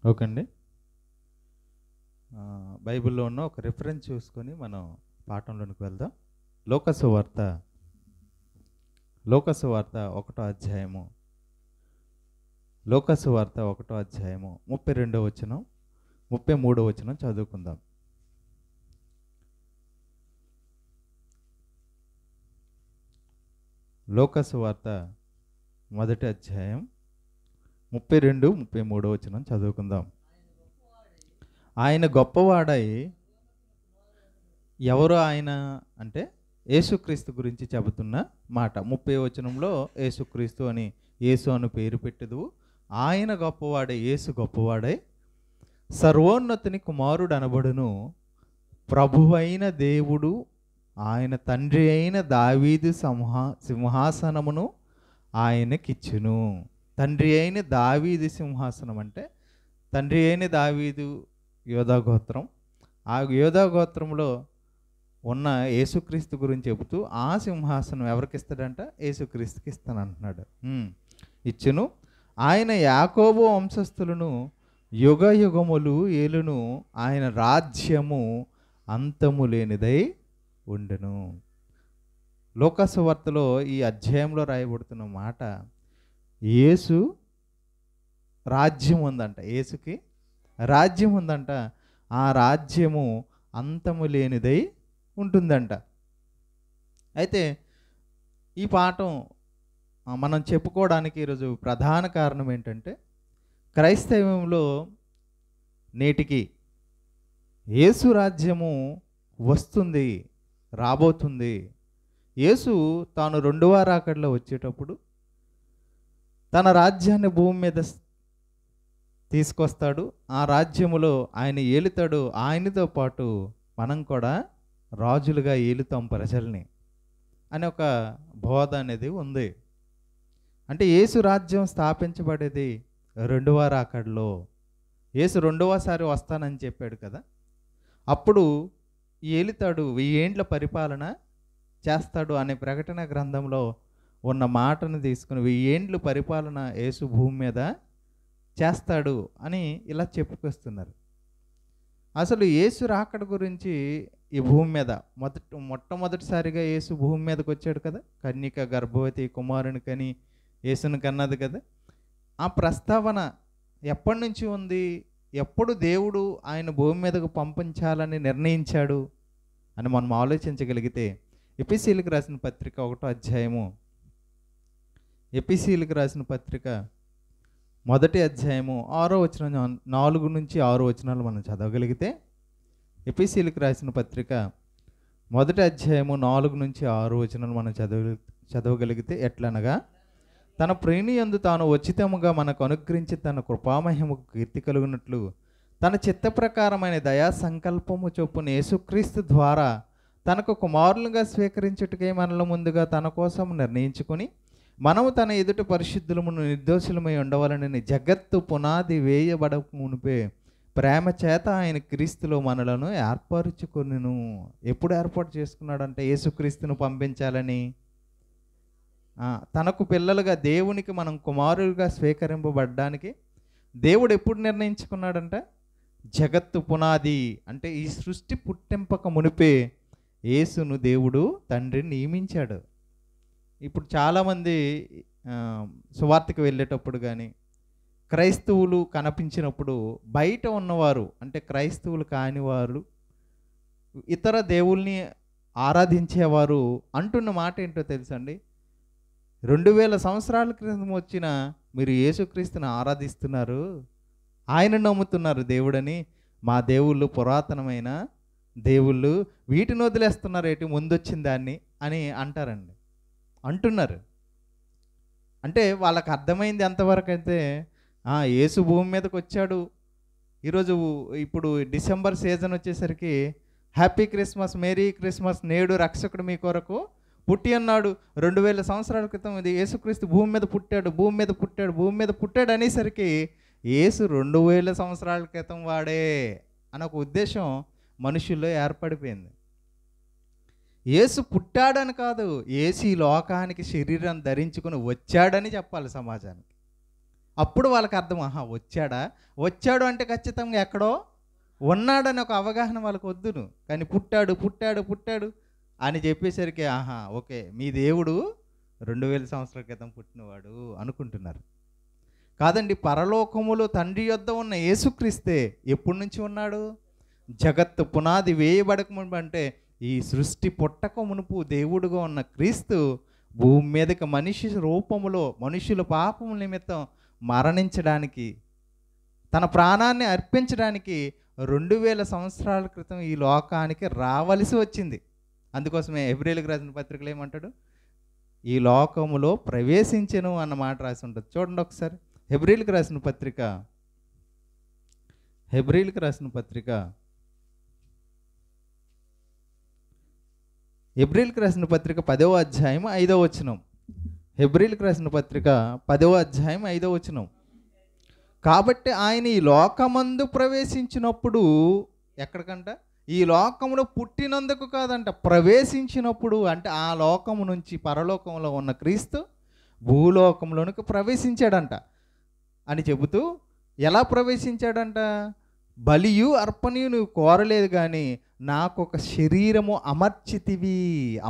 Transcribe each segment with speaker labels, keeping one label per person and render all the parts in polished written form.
Speaker 1: Okay అండి. బైబిల్‌లో ఉన్న ఒక రిఫరెన్స్ చూసుకొని మనం పాఠంలోనికి వెళ్దాం. లోకసు వార్త లోకసు వార్త ఒకటో అధ్యాయము లోకసు వార్త ఒకటో అధ్యాయము 32వ వచనం 33వ వచనం చదువుకుందాం. లోకసు వార్త మొదటి అధ్యాయం 32, 33వ వచనం చదువుకుందాం. ఆయన గొప్పవాడై, ఎవరు ఆయన అంటే యేసుక్రీస్తు గురించి చెబుతున్న మాట. 30వ వచనంలో యేసుక్రీస్తు అని, యేసు అను పేరు పెట్టెదు. ఆయన గొప్పవాడై, యేసు గొప్పవాడై సర్వోన్నతుని కుమారుడు అనబడును. ప్రభువైన దేవుడు ఆయన తండ్రి అయిన దావీదు సింహాసనమును ఆయనకిచ్చును. తండ్రి అయిన దావీదు సింహాసనం అంటే తండ్రి అయిన దావీదు యోధా గోత్రం. ఆ యోధా గోత్రంలో ఉన్న యేసుక్రీస్తు గురించి చెబుతూ ఆ సింహాసనం ఎవరికి ఇస్తాడంట? యేసుక్రీస్తుకి ఇస్తానంటున్నాడు. ఇచ్చును. ఆయన యాకోబు వంశస్థులను యుగ యుగములు ఏలును. ఆయన రాజ్యము అంతము లేనిదై ఉండును. లోకాసు వార్తలో ఈ అధ్యాయంలో రాయబడుతున్న మాట, యేసు రాజ్యం ఉందంట. యేసుకి రాజ్యం ఉందంట. ఆ రాజ్యము అంతము లేనిదై ఉంటుందంట. అయితే ఈ పాఠం మనం చెప్పుకోవడానికి ఈరోజు ప్రధాన కారణం ఏంటంటే, క్రైస్తవంలో నేటికి యేసు రాజ్యము వస్తుంది, రాబోతుంది. యేసు తాను రెండవ రాకడలో వచ్చేటప్పుడు తన రాజ్యాన్ని భూమి మీద తీసుకొస్తాడు. ఆ రాజ్యములో ఆయన ఏలుతాడు. ఆయనతో పాటు మనం కూడా రాజులుగా ఏలుతాం ప్రజల్ని అనే ఒక బోధ అనేది ఉంది. అంటే యేసు రాజ్యం స్థాపించబడేది రెండవ రాకడలో. యేసు రెండవసారి వస్తానని చెప్పాడు కదా, అప్పుడు ఏలుతాడు, 1000 ఏండ్ల పరిపాలన చేస్తాడు అనే ప్రకటన గ్రంథంలో ఉన్న మాటను తీసుకుని 1000 ఏండ్లు పరిపాలన యేసు భూమి మీద చేస్తాడు అని ఇలా చెప్పుకొస్తున్నారు. అసలు యేసు రాకడ గురించి ఈ భూమి మీద మొట్టమొదటిసారిగా యేసు భూమి మీదకి వచ్చాడు కదా, కన్యక గర్భవతి కుమారుని కని యేసుని కన్నది కదా. ఆ ప్రస్తావన ఎప్పటి నుంచి ఉంది? ఎప్పుడు దేవుడు ఆయన భూమి మీదకు పంపించాలని నిర్ణయించాడు అని మనం ఆలోచించగలిగితే, ఎపిసీలకు రాసిన పత్రిక 1వ అధ్యాయము, ఎపిసీలకు రాసిన పత్రిక 1వ అధ్యాయము 6వ వచనం, 4 నుంచి 6 వచనాలు మనం చదవగలిగితే, ఎపిసీలకు రాసిన పత్రిక 1వ అధ్యాయము 4 నుంచి 6 వచనాలు మనం చదవగలిగితే ఎట్లనగా, తన ప్రేమియందు తాను ఉచితముగా మనకు అనుగ్రహించి తన కృపామహిమకు కీర్తి కలుగునట్లు తన చిత్త ప్రకారమైన దయా సంకల్పము చొప్పున యేసుక్రీస్తు ద్వారా తనకు కుమారులుగా స్వీకరించుటకై మనలో ముందుగా తన కోసం నిర్ణయించుకొని, మనము తన ఎదుట పరిశుద్ధులమును నిర్దోషులమై ఉండవాలని జగత్తు పునాది వేయబడక మునిపే ప్రేమ చేత ఆయన క్రీస్తులో మనలను ఏర్పరచుకొనును. ఎప్పుడు ఏర్పాటు చేసుకున్నాడంటే యేసుక్రీస్తును పంపించాలని. తనకు పిల్లలుగా దేవునికి మనం కుమారులుగా స్వీకరింపబడ్డానికి దేవుడు ఎప్పుడు నిర్ణయించుకున్నాడంట? జగత్తు పునాది అంటే ఈ సృష్టి పుట్టింపక మునిపే యేసును దేవుడు తండ్రి నియమించాడు. ఇప్పుడు చాలామంది సువార్తకు వెళ్ళేటప్పుడు కానీ క్రైస్తవులు కనిపించినప్పుడు బయట ఉన్నవారు అంటే క్రైస్తవులు కానివారు, ఇతర దేవుల్ని ఆరాధించేవారు అంటున్న మాట ఏంటో తెలుసండి? 2000 సంవత్సరాల క్రితం వచ్చిన మీరు యేసుక్రీస్తుని ఆరాధిస్తున్నారు, ఆయన నమ్ముతున్నారు దేవుడని, మా దేవుళ్ళు పురాతనమైన దేవుళ్ళు, వీటిని వదిలేస్తున్నారు ఏంటి ముందొచ్చిన దాన్ని అని అంటున్నారు. అంటే వాళ్ళకి అర్థమైంది ఎంతవరకు అయితే, యేసు భూమి మీదకి వచ్చాడు. ఇప్పుడు డిసెంబర్ సీజన్ వచ్చేసరికి హ్యాపీ క్రిస్మస్, మేరీ క్రిస్మస్, నేడు రక్షకుడు మీ కొరకు పుట్టి అన్నాడు. 2000 సంవత్సరాల క్రితం ఇది యేసుక్రీస్తు భూమి మీద పుట్టాడు అనేసరికి యేసు 2000 సంవత్సరాల క్రితం వాడే అని ఒక ఉద్దేశం మనుషుల్లో ఏర్పడిపోయింది. యేసు పుట్టాడని కాదు, యేసు ఈ లోకానికి శరీరం ధరించుకుని వచ్చాడని చెప్పాలి సమాజానికి. అప్పుడు వాళ్ళకి అర్థం, ఆహా వచ్చాడా, వచ్చాడు అంటే ఖచ్చితంగా ఎక్కడో ఉన్నాడని ఒక అవగాహన వాళ్ళకి వద్దును. కానీ పుట్టాడు పుట్టాడు పుట్టాడు అని చెప్పేసరికి ఆహా ఓకే మీ దేవుడు 2000 సంవత్సరాల క్రితం పుట్టినవాడు అనుకుంటున్నారు. కాదండి, పరలోకములో తండ్రి యొద్ద ఉన్న యేసుక్రీస్తే ఎప్పటి నుంచి ఉన్నాడు? జగత్తు పునాది వేయబడక మునుపు, అంటే ఈ సృష్టి పుట్టక మునుపు దేవుడుగా ఉన్న క్రీస్తు భూమి మీదకి మనిషి రూపములో మనుషుల పాపము నిమిత్తం మరణించడానికి, తన ప్రాణాన్ని అర్పించడానికి 2000 సంవత్సరాల క్రితం ఈ లోకానికి రావలసి వచ్చింది. అందుకోసమే హెబ్రీయులకు రాసిన పత్రికలు ఏమంటాడు? ఈ లోకములో ప్రవేశించెను అన్న మాట రాసి ఉంటుంది. చూడండి ఒకసారి హెబ్రీయులకు రాసిన పత్రిక, హెబ్రీయులకు రాసిన పత్రిక, హెబ్రీయులకు రాసిన పత్రిక 10వ అధ్యాయం 5వ వచనం. హెబ్రీయులకు రాసిన పత్రిక 10వ అధ్యాయం 5వ వచనం. కాబట్టి ఆయన ఈ లోకమందు ప్రవేశించినప్పుడు, ఎక్కడికంట? ఈ లోకములో పుట్టినందుకు కాదంట, ప్రవేశించినప్పుడు. అంటే ఆ లోకము నుంచి, పరలోకంలో ఉన్న క్రీస్తు భూలోకంలోనికి ప్రవేశించాడంట అని చెబుతూ, ఎలా ప్రవేశించాడంట? బలియు అర్పణయు నువ్వు కోరలేదు కానీ నాకు ఒక శరీరము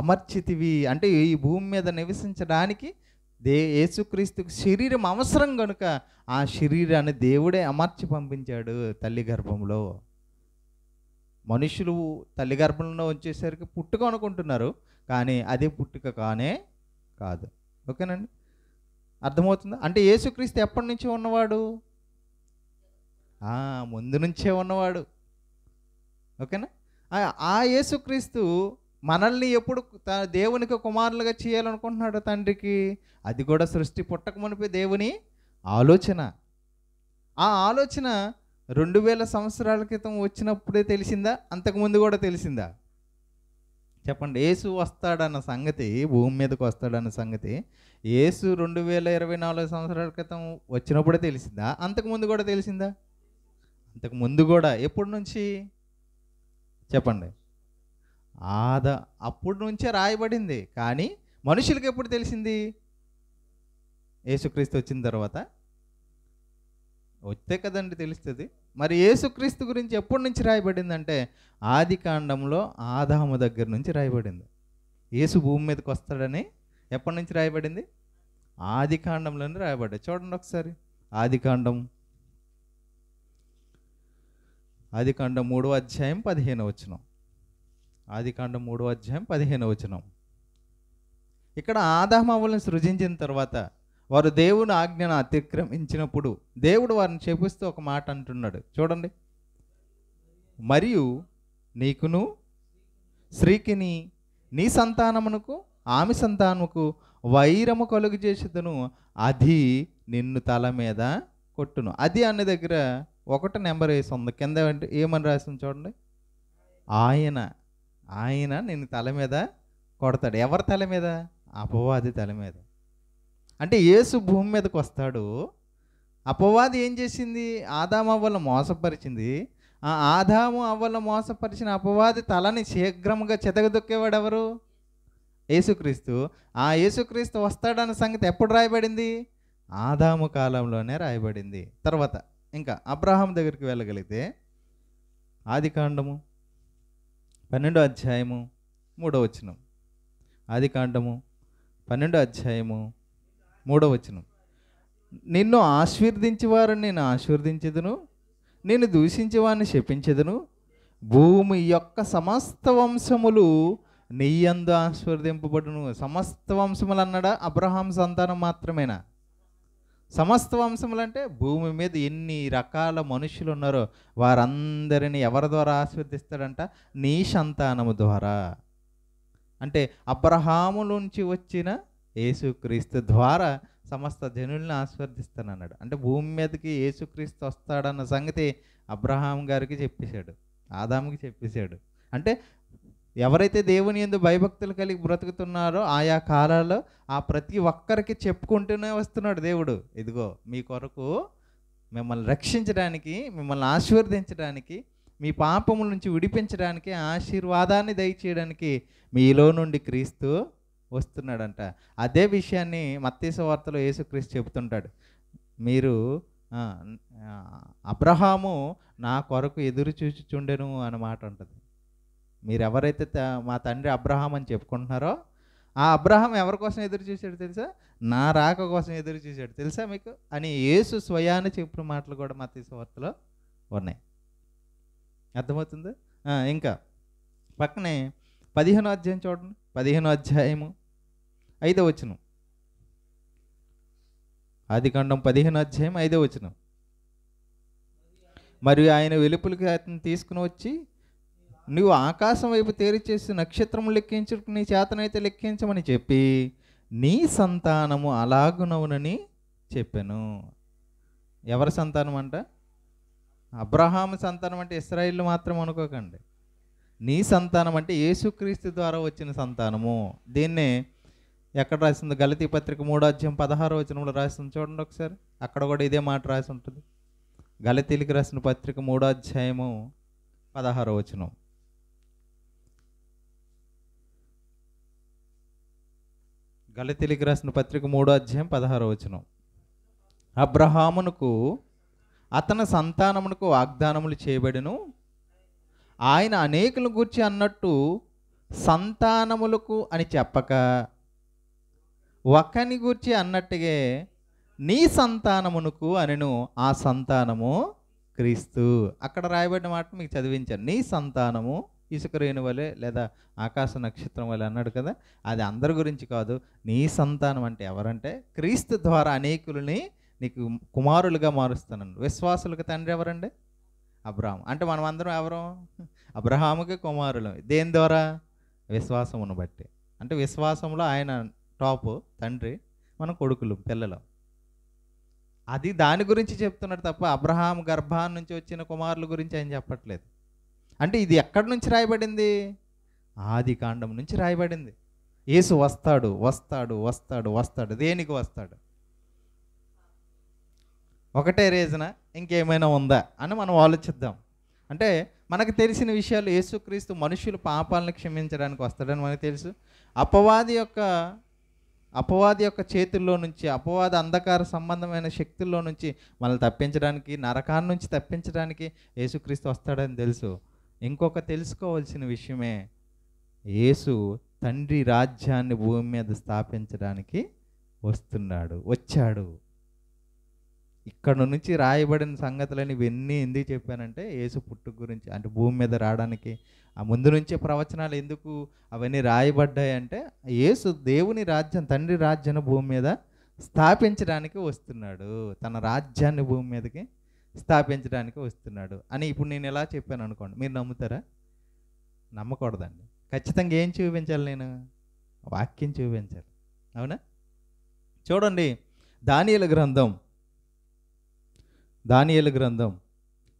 Speaker 1: అమర్చితివి అంటే ఈ భూమి మీద నివసించడానికి యేసుక్రీస్తుకు శరీరం అవసరం కనుక ఆ శరీరాన్ని దేవుడే అమర్చి పంపించాడు తల్లి గర్భంలో. మనుషులు తల్లి గర్భంలో వచ్చేసరికి పుట్టుక అనుకుంటున్నారు, కానీ అదే పుట్టుక కానే కాదు. ఓకేనండి, అర్థమవుతుందా? అంటే యేసుక్రీస్తు ఎప్పటి నుంచి ఉన్నవాడు? ముందు నుంచే ఉన్నవాడు. ఓకేనా? ఆ యేసుక్రీస్తు మనల్ని ఎప్పుడు దేవునికి కుమారులుగా చేయాలనుకుంటున్నాడు తండ్రికి? అది కూడా సృష్టి పుట్టక మునిపే దేవుని ఆలోచన. ఆ ఆలోచన 2000 సంవత్సరాల క్రితం వచ్చినప్పుడే తెలిసిందా? అంతకుముందు కూడా తెలిసిందా? చెప్పండి. యేసు వస్తాడన్న సంగతి, భూమి మీదకి వస్తాడన్న సంగతి యేసు 2024 సంవత్సరాల క్రితం వచ్చినప్పుడే తెలిసిందా? అంతకుముందు కూడా తెలిసిందా? అంతకుముందు కూడా. ఎప్పటి నుంచి చెప్పండి? అప్పటి నుంచే రాయబడింది. కానీ మనుషులకు ఎప్పుడు తెలిసింది? యేసుక్రీస్తు వచ్చిన తర్వాత వస్తే కదండి తెలుస్తుంది. మరి యేసుక్రీస్తు గురించి ఎప్పటి నుంచి రాయబడిందంటే ఆది కాండంలో ఆదాము దగ్గర నుంచి రాయబడింది. యేసు భూమి మీదకి వస్తాడని ఎప్పటి నుంచి రాయబడింది? ఆది కాండంలోనే రాయబడ్డాయి. చూడండి ఒకసారి ఆది కాండం 3వ అధ్యాయం 15వ వచనం. ఆది కాండం 3వ అధ్యాయం 15వ వచనం. ఇక్కడ ఆదాము అవ్వలను సృజించిన తర్వాత వారు దేవుని ఆజ్ఞను అతిక్రమించినప్పుడు దేవుడు వారిని చేపిస్తూ ఒక మాట అంటున్నాడు. చూడండి, మరియు నీకును స్త్రీకిని నీ సంతానమునకు ఆమె సంతానముకు వైరము కలుగు చేసేదను, అది నిన్ను తల మీద కొట్టును. అది అన్న దగ్గర 1 నెంబర్ వేసి ఉంది. కింద ఏమని రాసింది చూడండి. ఆయన నిన్ను తల మీద కొడతాడు. ఎవరి తల మీద? అపవాది తల మీద. అంటే యేసు భూమి మీదకి వస్తాడు. అపవాది ఏం చేసింది? ఆదాము అవ్వలను మోసపరిచింది. ఆ ఆదాము అవ్వలను మోసపరిచిన అపవాది తలని శీఘ్రంగా చెదగదొక్కేవాడు ఎవరు? యేసుక్రీస్తు. ఆ యేసుక్రీస్తు వస్తాడన్న సంగతి ఎప్పుడు రాయబడింది? ఆదాము కాలంలోనే రాయబడింది. తర్వాత ఇంకా అబ్రహాం దగ్గరికి వెళ్ళగలిగితే ఆది కాండము 12వ అధ్యాయము 3వ వచనం. ఆది కాండము 12వ అధ్యాయము 3వ వచనం. నిన్ను ఆశీర్వదించేవారిని నేను ఆశీర్వదించెదను, నేను దూషించేవారిని శపించెదను, భూమి యొక్క సమస్త వంశములు నీ యందు ఆశీర్వదింపబడును. సమస్త వంశములు అన్నాడా? అబ్రహాం సంతానం మాత్రమేనా? సమస్త వంశములు అంటే భూమి మీద ఎన్ని రకాల మనుషులు ఉన్నారో వారందరినీ ఎవరి ద్వారా ఆశీర్వదిస్తాడంట? నీ సంతానము ద్వారా. అంటే అబ్రహాము నుంచి వచ్చిన యేసుక్రీస్తు ద్వారా సమస్త జనుల్ని ఆశీర్వదిస్తానన్నాడు. అంటే భూమి మీదకి యేసుక్రీస్తు వస్తాడన్న సంగతి అబ్రహాం గారికి చెప్పేశాడు, ఆదాముకి చెప్పేశాడు. అంటే ఎవరైతే దేవుని యందు భయభక్తులు కలిగి బ్రతుకుతున్నారో ఆయా కాలాల్లో ఆ ప్రతి ఒక్కరికి చెప్పుకుంటూనే వస్తున్నాడు దేవుడు. ఇదిగో మీ కొరకు మిమ్మల్ని రక్షించడానికి, మిమ్మల్ని ఆశీర్వదించడానికి, మీ పాపముల నుంచి విడిపించడానికి, ఆశీర్వాదాన్ని దయచేయడానికి మీలో నుండి క్రీస్తు వస్తున్నాడంట. అదే విషయాన్ని మత్తయి సువార్తలో యేసుక్రీస్తు చెబుతుంటాడు. మీరు ఆ, ఆ, అబ్రహాము నా కొరకు ఎదురు చూచుచుండెను అన్న మాట ఉంటుంది. మీరు ఎవరైతే మా తండ్రి అబ్రహాం అని చెప్పుకుంటున్నారో ఆ అబ్రహాం ఎవరి కోసం ఎదురు చూశాడు తెలుసా? నా రాక కోసం ఎదురు చూశాడు తెలుసా మీకు అని యేసు స్వయాన్ని చెప్పిన మాటలు కూడా మత్తయి సువార్తలో ఉన్నాయి. అర్థమవుతుంది? ఇంకా పక్కనే 15వ అధ్యాయం చూడండి. 15వ అధ్యాయము 5వ వచనం. ఆదికాండం 15వ అధ్యాయం 5వ వచనం. మరియు ఆయన వెలుపలికి అతను తీసుకుని వచ్చి, నువ్వు ఆకాశం వైపు తేరి చేసి నక్షత్రము లెక్కించుకు నీ చేతనైతే లెక్కించమని చెప్పి నీ సంతానము అలాగునవునని చెప్పాను. ఎవరి సంతానం అంట? అబ్రహాము సంతానం అంటే ఇశ్రాయేలు మాత్రం అనుకోకండి. నీ సంతానం అంటే యేసుక్రీస్తు ద్వారా వచ్చిన సంతానము. దీన్నే ఎక్కడ రాసింది? గలతీ పత్రిక 3వ అధ్యాయం 16వ వచనంలో రాసింది చూడండి ఒకసారి. అక్కడ కూడా ఇదే మాట రాసి ఉంటుంది. గలతీలకు రాసిన పత్రిక 3వ అధ్యాయము 16వ వచనం. గలతీలకు రాసిన పత్రిక 3వ అధ్యాయం 16వ వచనం. అబ్రహామునకు అతని సంతానమునకు వాగ్దానములు చేయబడెను. ఆయన అనేకులను గూర్చి అన్నట్టు సంతానములకు అని చెప్పక ఒకని గూర్చి అన్నట్టుగా నీ సంతానమునకు అనెను. ఆ సంతానము క్రీస్తు. అక్కడ రాయబడిన మాట మీకు చదివించాను. నీ సంతానము ఇసుక రేణు వలె లేదా ఆకాశ నక్షత్రం వలె అన్నాడు కదా. అది అందరి గురించి కాదు. నీ సంతానం అంటే ఎవరంటే క్రీస్తు ద్వారా అనేకులని నీకు కుమారులుగా మారుస్తాను. విశ్వాసులకు తండ్రి ఎవరండి? అబ్రహాము. అంటే మనం అందరం ఎవరు? అబ్రహాముకి కుమారులు. దేని ద్వారా? విశ్వాసమును బట్టి. అంటే విశ్వాసంలో ఆయన టాపు తండ్రి, మన కొడుకులు, పిల్లలు. అది దాని గురించి చెప్తున్నాడు తప్ప అబ్రహాం గర్భాన్ని నుంచి వచ్చిన కుమారుల గురించి ఆయన చెప్పట్లేదు. అంటే ఇది ఎక్కడి నుంచి రాయబడింది? ఆది కాండం నుంచి రాయబడింది. యేసు వస్తాడు వస్తాడు వస్తాడు వస్తాడు. దేనికి వస్తాడు? ఒకటే రీజనా? ఇంకేమైనా ఉందా అని మనం ఆలోచిద్దాం. అంటే మనకు తెలిసిన విషయాలు, యేసుక్రీస్తు మనుషులు పాపాలను క్షమించడానికి వస్తాడని మనకు తెలుసు. అపవాది యొక్క చేతుల్లో నుంచి, అపవాది అంధకార సంబంధమైన శక్తుల్లో నుంచి మనల్ని తప్పించడానికి, నరకాన్ని నుంచి తప్పించడానికి యేసుక్రీస్తు వస్తాడని తెలుసు. ఇంకొక తెలుసుకోవాల్సిన విషయమే, యేసు తండ్రి రాజ్యాన్ని భూమి మీద స్థాపించడానికి వచ్చాడు. ఇక్కడ నుంచి రాయబడిన సంగతులని ఇవన్నీ ఎందుకు చెప్పానంటే యేసు పుట్టుక గురించి. అంటే భూమి మీద రావడానికి ఆ ముందు నుంచే ప్రవచనాలు ఎందుకు అవన్నీ రాయబడ్డాయి అంటే యేసు దేవుని రాజ్యం, తండ్రి రాజ్యాన్ని భూమి మీద స్థాపించడానికి వస్తున్నాడు. తన రాజ్యాన్ని భూమి మీదకి స్థాపించడానికి వస్తున్నాడు అని ఇప్పుడు నేను ఎలా చెప్పాను అనుకోండి, మీరు నమ్ముతారా? నమ్మకూడదండి. ఖచ్చితంగా ఏం చూపించాలి? నేను వాక్యం చూపించాలి. అవునా? చూడండి, దానియేలు గ్రంథం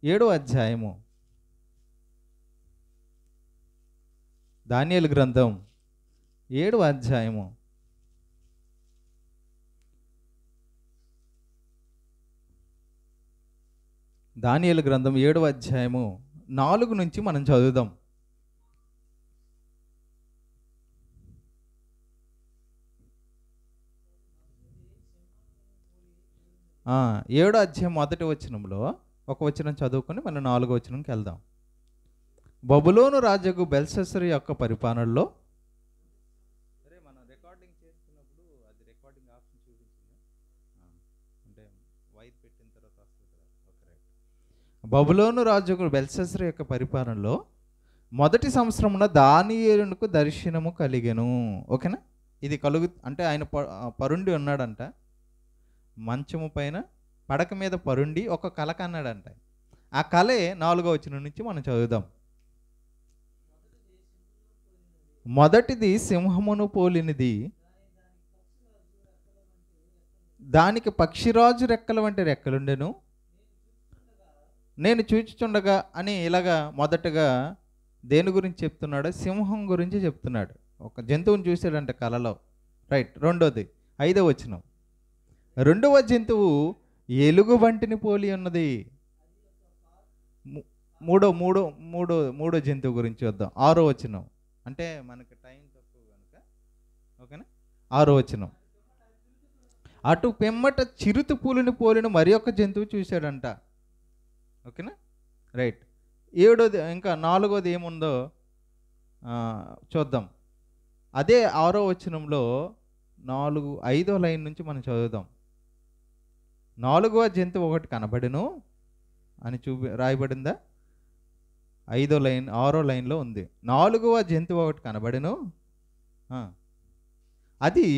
Speaker 1: 7వ అధ్యాయము. దానియేలు గ్రంథం 7వ అధ్యాయము 4 నుంచి మనం చదువుదాం. ఏడో అధ్యాయం 1వ వచనంలో ఒక వచనం చదువుకొని మనం 4వ వచనంకి వెళ్దాం. బబులోను రాజుకు బెల్షస్సరు యొక్క పరిపాలనలో, మనం రికార్డింగ్ చేస్తున్నప్పుడు అది రికార్డింగ్ ఆప్షన్ చూపించింది అంటే వైర్ పెట్టిన తర్వాత వస్తుంది కదా. బబులోను రాజుకు బెల్షస్సరు యొక్క పరిపాలనలో మొదటి సంవత్సరమున దానియేలునకు దర్శనము కలిగెను. ఓకేనా? ఇది అంటే ఆయన పరుండి ఉన్నాడంట, మంచము పైన పడక మీద పరుండి ఒక కల కన్నాడంట. ఆ కలే 4వ వచనం నుంచి మనం చదువుదాం. మొదటిది సింహమును పోలినది, దానికి పక్షిరాజు రెక్కల వంటి రెక్కలుండెను. నేను చూచుచుండగా అని ఇలాగా మొదటగా దేని గురించి చెప్తున్నాడు? సింహం గురించి చెప్తున్నాడు. ఒక జంతువుని చూశాడంట కలలో. రైట్. రెండోది 5వ వచనం, రెండవ జంతువు ఎలుగు వంటిని పోలి ఉన్నది. మూడో జంతువు గురించి వద్దాం. 6వ వచనం. అంటే మనకి టైం తక్కువ కనుక ఓకేనా? 6వ వచనం, అటు పిమ్మట చిరుతపులిని పోలిన మరి ఒక జంతువు చూశాడంట. ఓకేనా, రైట్. ఏడోది ఇంకా నాలుగోది ఏముందో చూద్దాం. అదే 6వ వచనంలో 5వ లైన్ నుంచి మనం చదువుదాం. 4వ జంతువు ఒకటి కనబడెను అని రాయబడిందా? 5వ లైన్ 6వ లైన్లో ఉంది. 4వ జంతువు ఒకటి కనబడెను, అది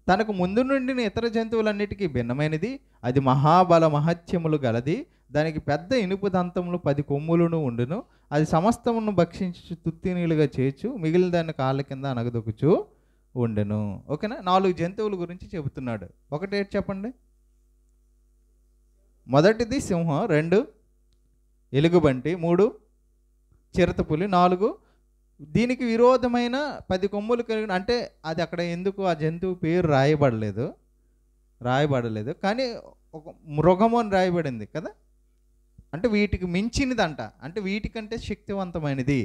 Speaker 1: తనకు ముందు నుండిన ఇతర జంతువులన్నిటికీ భిన్నమైనది. అది మహాబల మహత్యములు గలది. దానికి పెద్ద ఇనుపు దంతములు 10 కొమ్ములను ఉండును. అది సమస్తమును భక్షించు తుత్తినీలుగా చేయొచ్చు, మిగిలిన దాన్ని కాళ్ళ కింద అనగదొక్కుచు ఉండెను. ఓకేనా, 4 జంతువుల గురించి చెబుతున్నాడు. ఒకటి చెప్పండి. మొదటిది సింహం, 2 ఎలుగుబంటి, 3 చిరుతపులి, 4 దీనికి విరోధమైన 10 కొమ్ములు కలిగిన. అంటే అది అక్కడ ఎందుకు ఆ జంతువు పేరు రాయబడలేదు, కానీ ఒక మృగము అని రాయబడింది కదా. అంటే వీటికి మించినదంట, అంటే వీటికంటే శక్తివంతమైనది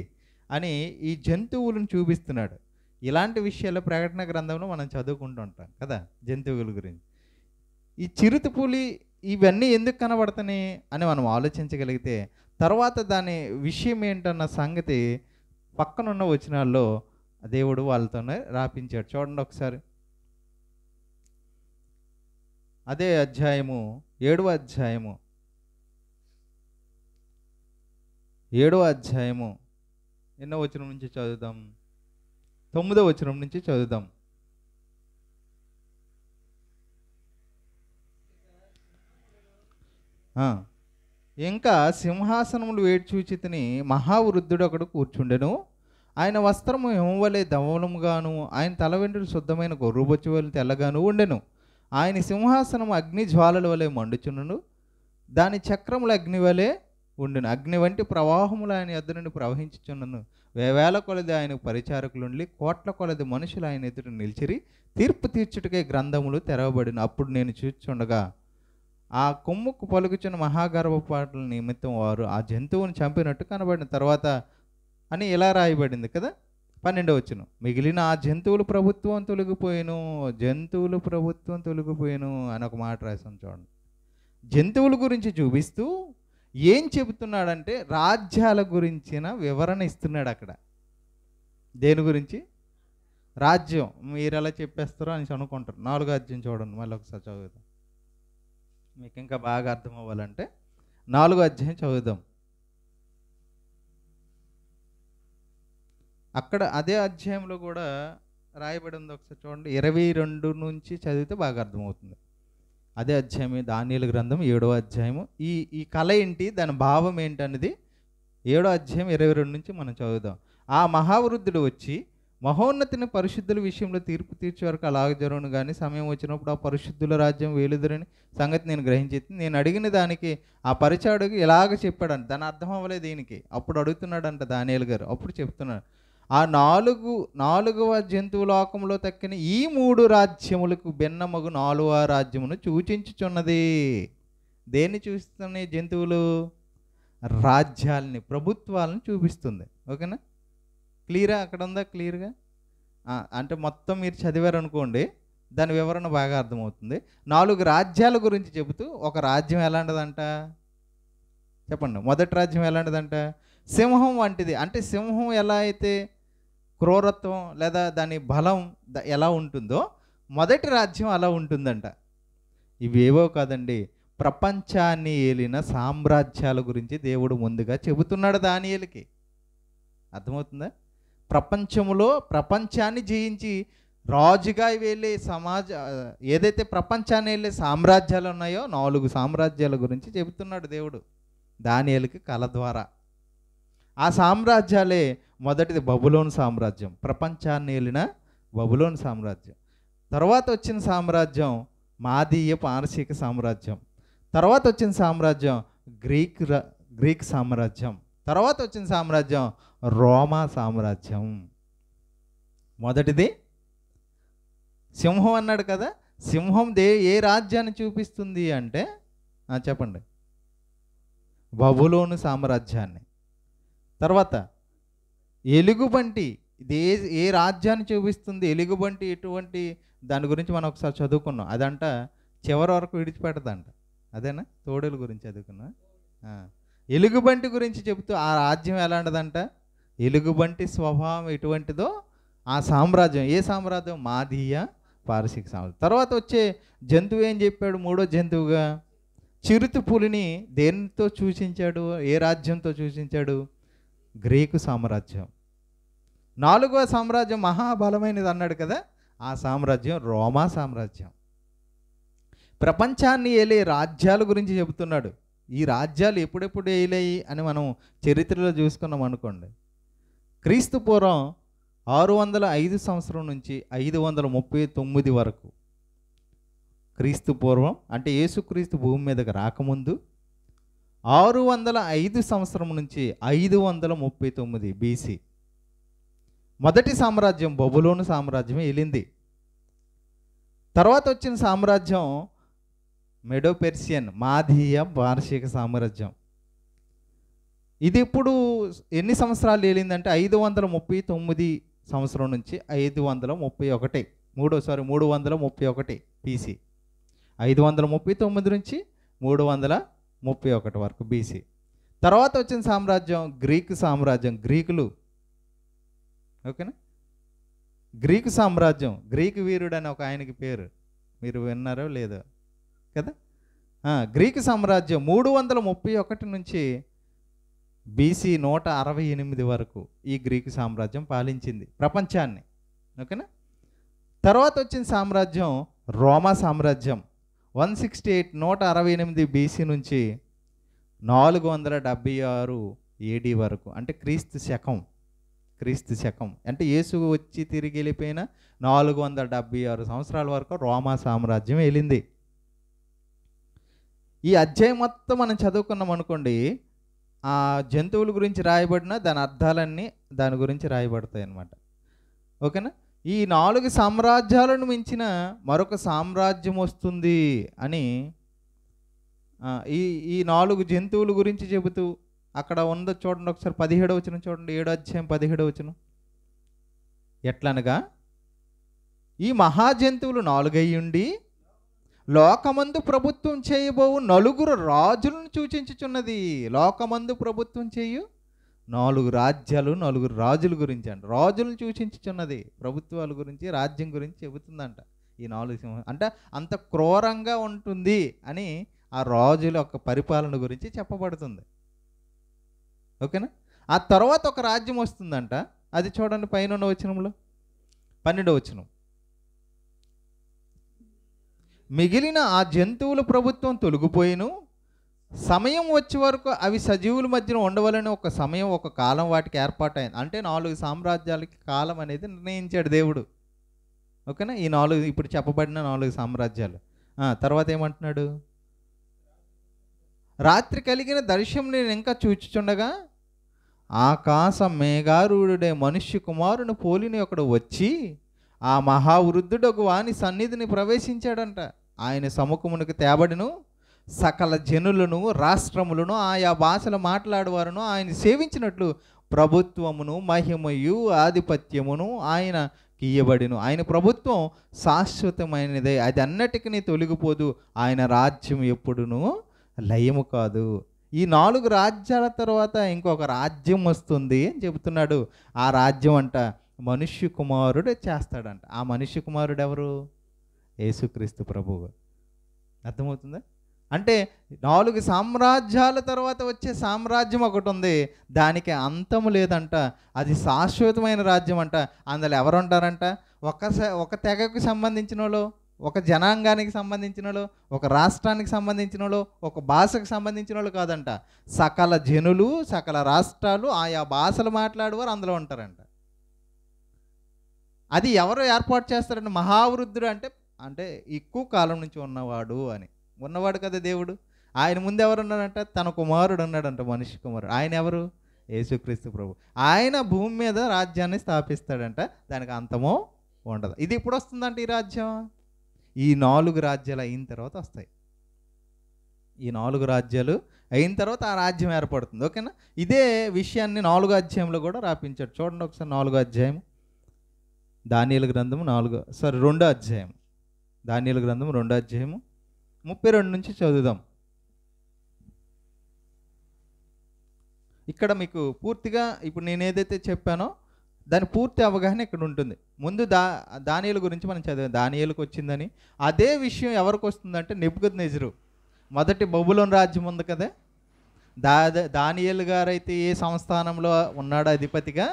Speaker 1: అని ఈ జంతువులను చూపిస్తున్నాడు. ఇలాంటి విషయాలు ప్రకటన గ్రంథంలో మనం చదువుకుంటూ ఉంటాం కదా, జంతువుల గురించి. ఈ చిరుతపులి ఇవన్నీ ఎందుకు కనబడుతున్నాయి అని మనం ఆలోచించగలిగితే తర్వాత దాని విషయం ఏంటన్న సంగతి పక్కనున్న వచనాల్లో దేవుడు వాళ్ళతోనే రాపించాడు. చూడండి ఒకసారి. అదే అధ్యాయము 7వ అధ్యాయము 7వ అధ్యాయము ఎన్నో వచనం నుంచి చదువుదాం? 9వ వచనం నుంచి చదువుదాం. ఇంకా సింహాసనములు వేడి చూచితిని, మహావృద్ధుడు ఒకడు కూర్చుండెను. ఆయన వస్త్రము హిమవలే ధవలముగాను, ఆయన తల వెంట్రుకలు శుద్ధమైన గొర్రుబొచ్చు వలె తెల్లగాను ఉండెను. ఆయన సింహాసనము అగ్ని జ్వాలల వలె మండుచుండును, దాని చక్రములు అగ్ని వలె ఉండెను. అగ్ని వంటి ప్రవాహములు ఆయన ఎదురు నుండి ప్రవహించుచున్నను. వేవేల కొలది ఆయనకు పరిచారకులుండి, కోట్ల కొలది మనుషులు ఆయన ఎదురు నిలిచిరి. తీర్పు తీర్చుటకే గ్రంథములు తెరవబడిన. అప్పుడు నేను చూచుండగా ఆ కొమ్ముకు పలుకుచున్న మహాగర్భపాటుల నిమిత్తం వారు ఆ జంతువుని చంపినట్టు కనబడిన. తర్వాత అని ఇలా రాయబడింది కదా. 12వ వచనం, మిగిలిన ఆ జంతువుల ప్రభుత్వం తొలగిపోయాను అని ఒక మాట రాసాం. చూడండి, జంతువుల గురించి చూపిస్తూ ఏం చెబుతున్నాడంటే రాజ్యాల గురించిన వివరణ ఇస్తున్నాడు అక్కడ. దేని గురించి? రాజ్యం. మీరు ఎలా చెప్పేస్తారో అని అనుకుంటారు. 4వ అధ్యాయం చూడండి, మళ్ళీ ఒకసారి చదువుదాం. మీకు ఇంకా బాగా అర్థం అవ్వాలంటే 4వ అధ్యాయం చదువుదాం. అక్కడ అదే అధ్యాయంలో కూడా రాయబడి ఉంది. ఒకసారి చూడండి, 22 నుంచి చదివితే బాగా అర్థమవుతుంది. అదే అధ్యాయం, దానియేలు గ్రంథం 7వ అధ్యాయము. ఈ కళ ఏంటి, దాని భావం ఏంటి అనేది 7వ అధ్యాయం 22 నుంచి మనం చదువుదాం. ఆ మహావృద్ధుడు వచ్చి మహోన్నతిని పరిశుద్ధుల విషయంలో తీర్పు తీర్చే వరకు అలాగ జరుగును, కానీ సమయం వచ్చినప్పుడు ఆ పరిశుద్ధుల రాజ్యం వేలుదురని సంగతి నేను గ్రహించి, నేను అడిగిన దానికి ఆ పరిచాడుకు ఇలాగ చెప్పాడంట. దాని అర్థం అవ్వలేదు దీనికి. అప్పుడు అడుగుతున్నాడంట దానియేలు గారు. అప్పుడు చెప్తున్నాడు, ఆ 4వ జంతువు లోకంలో తక్కిన ఈ 3 రాజ్యములకు భిన్నమగు 4వ రాజ్యమును సూచించుచున్నది. దేన్ని చూస్తున్నాయి? జంతువులు రాజ్యాలని, ప్రభుత్వాలను చూపిస్తుంది. ఓకేనా, క్లియరా? అక్కడ ఉందా క్లియర్గా? అంటే మొత్తం మీరు చదివారు అనుకోండి, దాని వివరణ బాగా అర్థమవుతుంది. 4 రాజ్యాల గురించి చెబుతూ ఒక రాజ్యం ఎలాంటిదంట చెప్పండి. మొదటి రాజ్యం ఎలాంటిదంట? సింహం వంటిది. అంటే సింహం ఎలా అయితే క్రూరత్వం లేదా దాని బలం ఎలా ఉంటుందో మొదటి రాజ్యం అలా ఉంటుందంట. ఇవేవో కాదండి, ప్రపంచాన్ని ఏలిన సామ్రాజ్యాల గురించి దేవుడు ముందుగా చెబుతున్నాడు దానియేలుకి. అర్థమవుతుందా? ప్రపంచాన్ని జయించి రాజుగా వెళ్ళే ఏదైతే ప్రపంచాన్ని వెళ్ళే సామ్రాజ్యాలు ఉన్నాయో 4 సామ్రాజ్యాల గురించి చెబుతున్నాడు దేవుడు దానియేలుకి కళ ద్వారా. ఆ సామ్రాజ్యాలే మొదటిది బబులోను సామ్రాజ్యం, ప్రపంచాన్ని ఏలిన బబులోను సామ్రాజ్యం. తర్వాత వచ్చిన సామ్రాజ్యం మాదీయ పారసీక సామ్రాజ్యం. తర్వాత వచ్చిన సామ్రాజ్యం గ్రీక్ సామ్రాజ్యం. తర్వాత వచ్చిన సామ్రాజ్యం రోమా సామ్రాజ్యం. మొదటిది సింహం అన్నాడు కదా. సింహం ఏ రాజ్యాన్ని చూపిస్తుంది అంటే చెప్పండి, బబులోను సామ్రాజ్యాన్ని. తర్వాత ఎలుగుబంటి, ఇది ఏ రాజ్యాన్ని చూపిస్తుంది? ఎలుగుబంటి ఎటువంటి దాని గురించి మనం ఒకసారి చదువుకున్నాం. అదంట చివరి వరకు విడిచిపెట్టదంట. అదేనా తోడేలు గురించి చదువుకున్నా. ఎలుగుబంటి గురించి చెబుతూ ఆ రాజ్యం ఎలాంటిదంట, ఎలుగుబంటి స్వభావం ఎటువంటిదో ఆ సామ్రాజ్యం. ఏ సామ్రాజ్యం? మాదీయ పారసీక సామ్రాజ్యం. తర్వాత వచ్చే జంతువు ఏం చెప్పాడు? మూడో జంతువుగా చిరుత పులిని దేనితో సూచించాడు? ఏ రాజ్యంతో సూచించాడు? గ్రీకు సామ్రాజ్యం. నాలుగవ సామ్రాజ్యం మహాబలమైనది అన్నాడు కదా, ఆ సామ్రాజ్యం రోమా సామ్రాజ్యం. ప్రపంచాన్ని ఏలే రాజ్యాల గురించి చెబుతున్నాడు. ఈ రాజ్యాలు ఎప్పుడెప్పుడు ఏలాయి అని మనం చరిత్రలో చూసుకున్నాం అనుకోండి. క్రీస్తు పూర్వం 605 సంవత్సరం నుంచి 539 వరకు, క్రీస్తు పూర్వం అంటే యేసుక్రీస్తు భూమి మీదకి రాకముందు 605 సంవత్సరం నుంచి 539 బీసీ మొదటి సామ్రాజ్యం బబులోను సామ్రాజ్యం ఏలింది. తర్వాత వచ్చిన సామ్రాజ్యం మెడో పెర్షియన్ మాదీయ పారసీక సామ్రాజ్యం. ఇది ఇప్పుడు ఎన్ని సంవత్సరాలు ఏలిందంటే 539 సంవత్సరం నుంచి 531 331 బీసీ. 539 నుంచి 331 వరకు బీసీ. తర్వాత వచ్చిన సామ్రాజ్యం గ్రీకు సామ్రాజ్యం. గ్రీకులు, ఓకేనా, గ్రీకు సామ్రాజ్యం. గ్రీకు వీరుడు అని ఒక ఆయనకి పేరు, మీరు విన్నారో లేదో కదా. గ్రీకు సామ్రాజ్యం 331 నుంచి బీసీ 168 వరకు ఈ గ్రీకు సామ్రాజ్యం పాలించింది ప్రపంచాన్ని, ఓకేనా. తర్వాత వచ్చిన సామ్రాజ్యం రోమా సామ్రాజ్యం 168 బీసీ నుంచి 476 ఏడీ వరకు, అంటే క్రీస్తు శకం అంటే యేసు వచ్చి తిరిగి వెళ్ళిపోయిన 476 సంవత్సరాల వరకు రోమా సామ్రాజ్యం వెళ్ళింది. ఈ అధ్యాయం మొత్తం మనం చదువుకున్నాం అనుకోండి, ఆ జంతువుల గురించి రాయబడిన దాని అర్థాలన్నీ దాని గురించి రాయబడతాయి అన్నమాట, ఓకేనా. ఈ 4 సామ్రాజ్యాలను మించిన మరొక సామ్రాజ్యం వస్తుంది అని ఈ 4 జంతువుల గురించి చెబుతూ అక్కడ ఉందో చూడండి ఒకసారి. 17వ వచనం చూడండి, 7వ అధ్యాయం 17వ వచనం. ఎట్లనగా ఈ మహాజంతువులు 4 అయ్యుండి లోకమందు ప్రభుత్వం చేయబోవు 4 రాజులను సూచించుచున్నది. లోకమందు ప్రభుత్వం చేయు 4 రాజ్యాలు, 4 రాజుల గురించి అంట. రాజులను సూచించుచున్నది, ప్రభుత్వాల గురించి, రాజ్యం గురించి చెబుతుందంట. ఈ 4 సింహం అంటే అంత క్రూరంగా ఉంటుంది అని ఆ రాజుల యొక్క పరిపాలన గురించి చెప్పబడుతుంది, ఓకేనా. ఆ తర్వాత ఒక రాజ్యం వస్తుందంట, అది చూడండి పైన వచనంలో 12వ వచనం. మిగిలిన ఆ జంతువుల ప్రభుత్వం తొలగిపోయిను, సమయం వచ్చే వరకు అవి సజీవుల మధ్యన ఉండవాలని ఒక సమయం, ఒక కాలం వాటికి ఏర్పాటైంది. అంటే 4 సామ్రాజ్యాలకి కాలం అనేది నిర్ణయించాడు దేవుడు, ఓకేనా. ఈ 4 ఇప్పుడు చెప్పబడిన 4 సామ్రాజ్యాలు. తర్వాత ఏమంటున్నాడు? రాత్రి కలిగిన దర్శనం నేను ఇంకా చూచుచుండగా ఆకాశ మేఘారూఢుడే మనుష్య కుమారుని పోలిని ఒకడు వచ్చి ఆ మహావృద్ధుడకు వాని సన్నిధిని ప్రవేశించాడంట. ఆయన సముఖమునికి తేబడిను సకల జనులను, రాష్ట్రములను, ఆయా భాషలు మాట్లాడేవారును ఆయన సేవించినట్లు ప్రభుత్వమును, మహిమయు, ఆధిపత్యమును ఆయన ఇయ్యబడిను. ఆయన ప్రభుత్వం శాశ్వతమైనదే, అది అన్నిటికీ తొలగిపోదు. ఆయన రాజ్యం ఎప్పుడును లయము కాదు. ఈ 4 రాజ్యాల తర్వాత ఇంకొక రాజ్యం వస్తుంది అని చెబుతున్నాడు. ఆ రాజ్యం అంట మనుష్య కుమారుడు చేస్తాడంట. ఆ మనుష్య కుమారుడు ఎవరు? యేసుక్రీస్తు ప్రభువు. అర్థమవుతుందా? అంటే 4 సామ్రాజ్యాల తర్వాత వచ్చే సామ్రాజ్యం ఒకటి ఉంది, దానికి అంతము లేదంట. అది శాశ్వతమైన రాజ్యం అంట. అందులో ఎవరు ఉంటారంట? ఒక తెగకు సంబంధించిన వాళ్ళు, ఒక జనాంగానికి సంబంధించిన వాళ్ళు, ఒక రాష్ట్రానికి సంబంధించిన వాళ్ళు, ఒక భాషకు సంబంధించిన వాళ్ళు కాదంట. సకల జనులు, సకల రాష్ట్రాలు, ఆయా భాషలు మాట్లాడేవారు అందులో ఉంటారంట. అది ఎవరు ఏర్పాటు చేస్తారంటే మహావృద్ధుడు, అంటే ఎక్కువ కాలం నుంచి ఉన్నవాడు కదా దేవుడు. ఆయన ముందు ఎవరు ఉన్నాడంట? తన కుమారుడు ఉన్నాడంట, మనిషి కుమారుడు. ఆయన ఎవరు? యేసుక్రీస్తు ప్రభు. ఆయన భూమి మీద రాజ్యాన్ని స్థాపిస్తాడంట, దానికి అంతమో ఉండదు. ఇది ఎప్పుడు వస్తుందంట ఈ రాజ్యం? ఈ 4 రాజ్యాలు అయిన తర్వాత వస్తాయి. ఈ 4 రాజ్యాలు అయిన తర్వాత ఆ రాజ్యం ఏర్పడుతుంది, ఓకేనా. ఇదే విషయాన్ని 4వ అధ్యాయంలో కూడా రాపించాడు. చూడండి ఒకసారి 4వ అధ్యాయం, దానియేలు గ్రంథము 2వ అధ్యాయం. దానియేలు గ్రంథం 2వ అధ్యాయము 32 నుంచి చదువుదాం. ఇక్కడ మీకు పూర్తిగా ఇప్పుడు నేను ఏదైతే చెప్పానో దాని పూర్తి అవగాహన ఇక్కడ ఉంటుంది. ముందు దానియేలు గురించి మనం చదివాం, దానియేలుకు వచ్చిందని. అదే విషయం ఎవరికి వస్తుందంటే నెబుకద్నెజరు, మొదటి బబులోను రాజ్యం ఉంది కదా, దానియేలు గారైతే ఏ సంస్థానంలో ఉన్నాడో అధిపతిగా,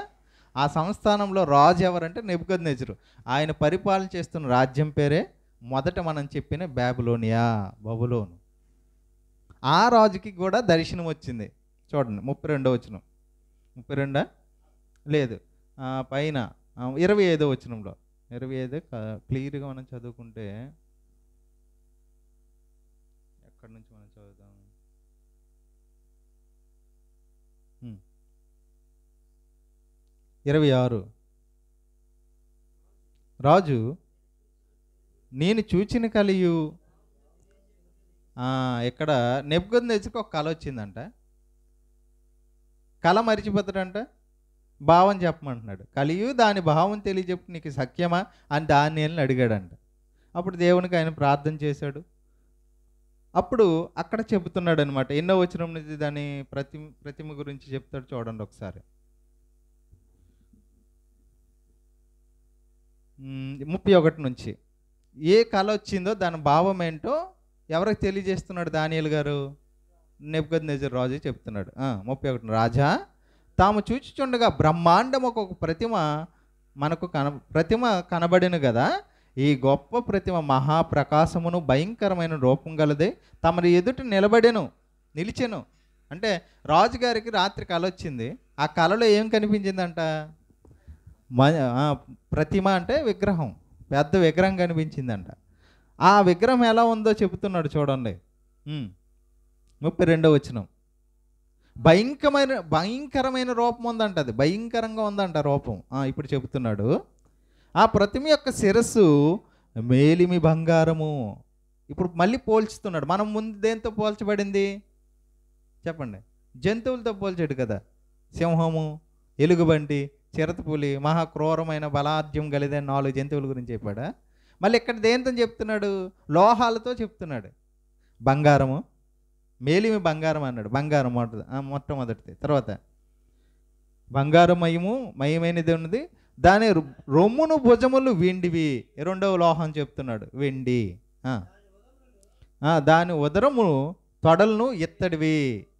Speaker 1: ఆ సంస్థానంలో రాజు ఎవరంటే నెబుకద్నెజరు. ఆయన పరిపాలన చేస్తున్న రాజ్యం పేరే మొదట మనం చెప్పిన బాబిలోనియా, బబులోను. ఆ రాజుకి కూడా దర్శనం వచ్చింది. చూడండి 32వ వచనం. 32 లేదు, పైన 25వ వచనంలో. 25 క్లియర్గా మనం చదువుకుంటే ఎక్కడి నుంచి మనం చదువుతాం? 26. రాజు నేను చూచిన కలియు, ఇక్కడ నెబుకద్నెజరుకి ఒక కళ వచ్చిందంట. కళ మరిచిపోతాడంట, భావం చెప్పమంటున్నాడు. కలియు దాని భావం తెలియజెప్పు నీకు సఖ్యమా అని దానియేలుని అడిగాడంట. అప్పుడు దేవునికి ఆయన ప్రార్థన చేశాడు. అప్పుడు అక్కడ చెబుతున్నాడు అనమాట. ఎన్నో వచనం నుంచి దాని ప్రతిమ గురించి చెప్తాడు, చూడండి ఒకసారి. 31 నుంచి ఏ కళ వచ్చిందో దాని భావం ఏంటో ఎవరికి తెలియజేస్తున్నాడు దానియేలు గారు? నెబుకద్నెజరు రాజు చెప్తున్నాడు. 31 రాజా, తాము చూచుచుండగా బ్రహ్మాండం ఒక ప్రతిమ మనకు ప్రతిమ కనబడిను కదా, ఈ గొప్ప ప్రతిమ మహాప్రకాశమును భయంకరమైన రూపం గలదే తమరి ఎదుట నిలిచెను. అంటే రాజుగారికి రాత్రి కళ వచ్చింది. ఆ కళలో ఏం కనిపించిందంట? ప్రతిమ అంటే విగ్రహం, పెద్ద విగ్రహం కనిపించిందంట. ఆ విగ్రహం ఎలా ఉందో చెబుతున్నాడు, చూడండి. 32వ వచనం. భయంకరమైన రూపం ఉందంట, అది భయంకరంగా ఉందంట రూపం. ఇప్పుడు చెబుతున్నాడు, ఆ ప్రతిమ యొక్క శిరస్సు మేలిమి బంగారము. ఇప్పుడు మళ్ళీ పోల్చుతున్నాడు. మనం ముందు దేంతో పోల్చబడింది చెప్పండి? జంతువులతో పోల్చాడు కదా. సింహము, ఎలుగుబంటి, చిరతపులి, మహాక్రూరమైన బలాఢ్యం గలిదే 4 జంతువుల గురించి చెప్పాడా? మళ్ళీ ఇక్కడ దేంతో చెప్తున్నాడు? లోహాలతో చెప్తున్నాడు. బంగారము, మేలిమి బంగారం అన్నాడు. బంగారం మొట్టమొదటిది. తర్వాత మయమైనది ఉన్నది, దాని రొమ్మును భుజములు వెండివి. 2వ లోహం చెప్తున్నాడు, వెండి. దాని ఉదరము తొడలను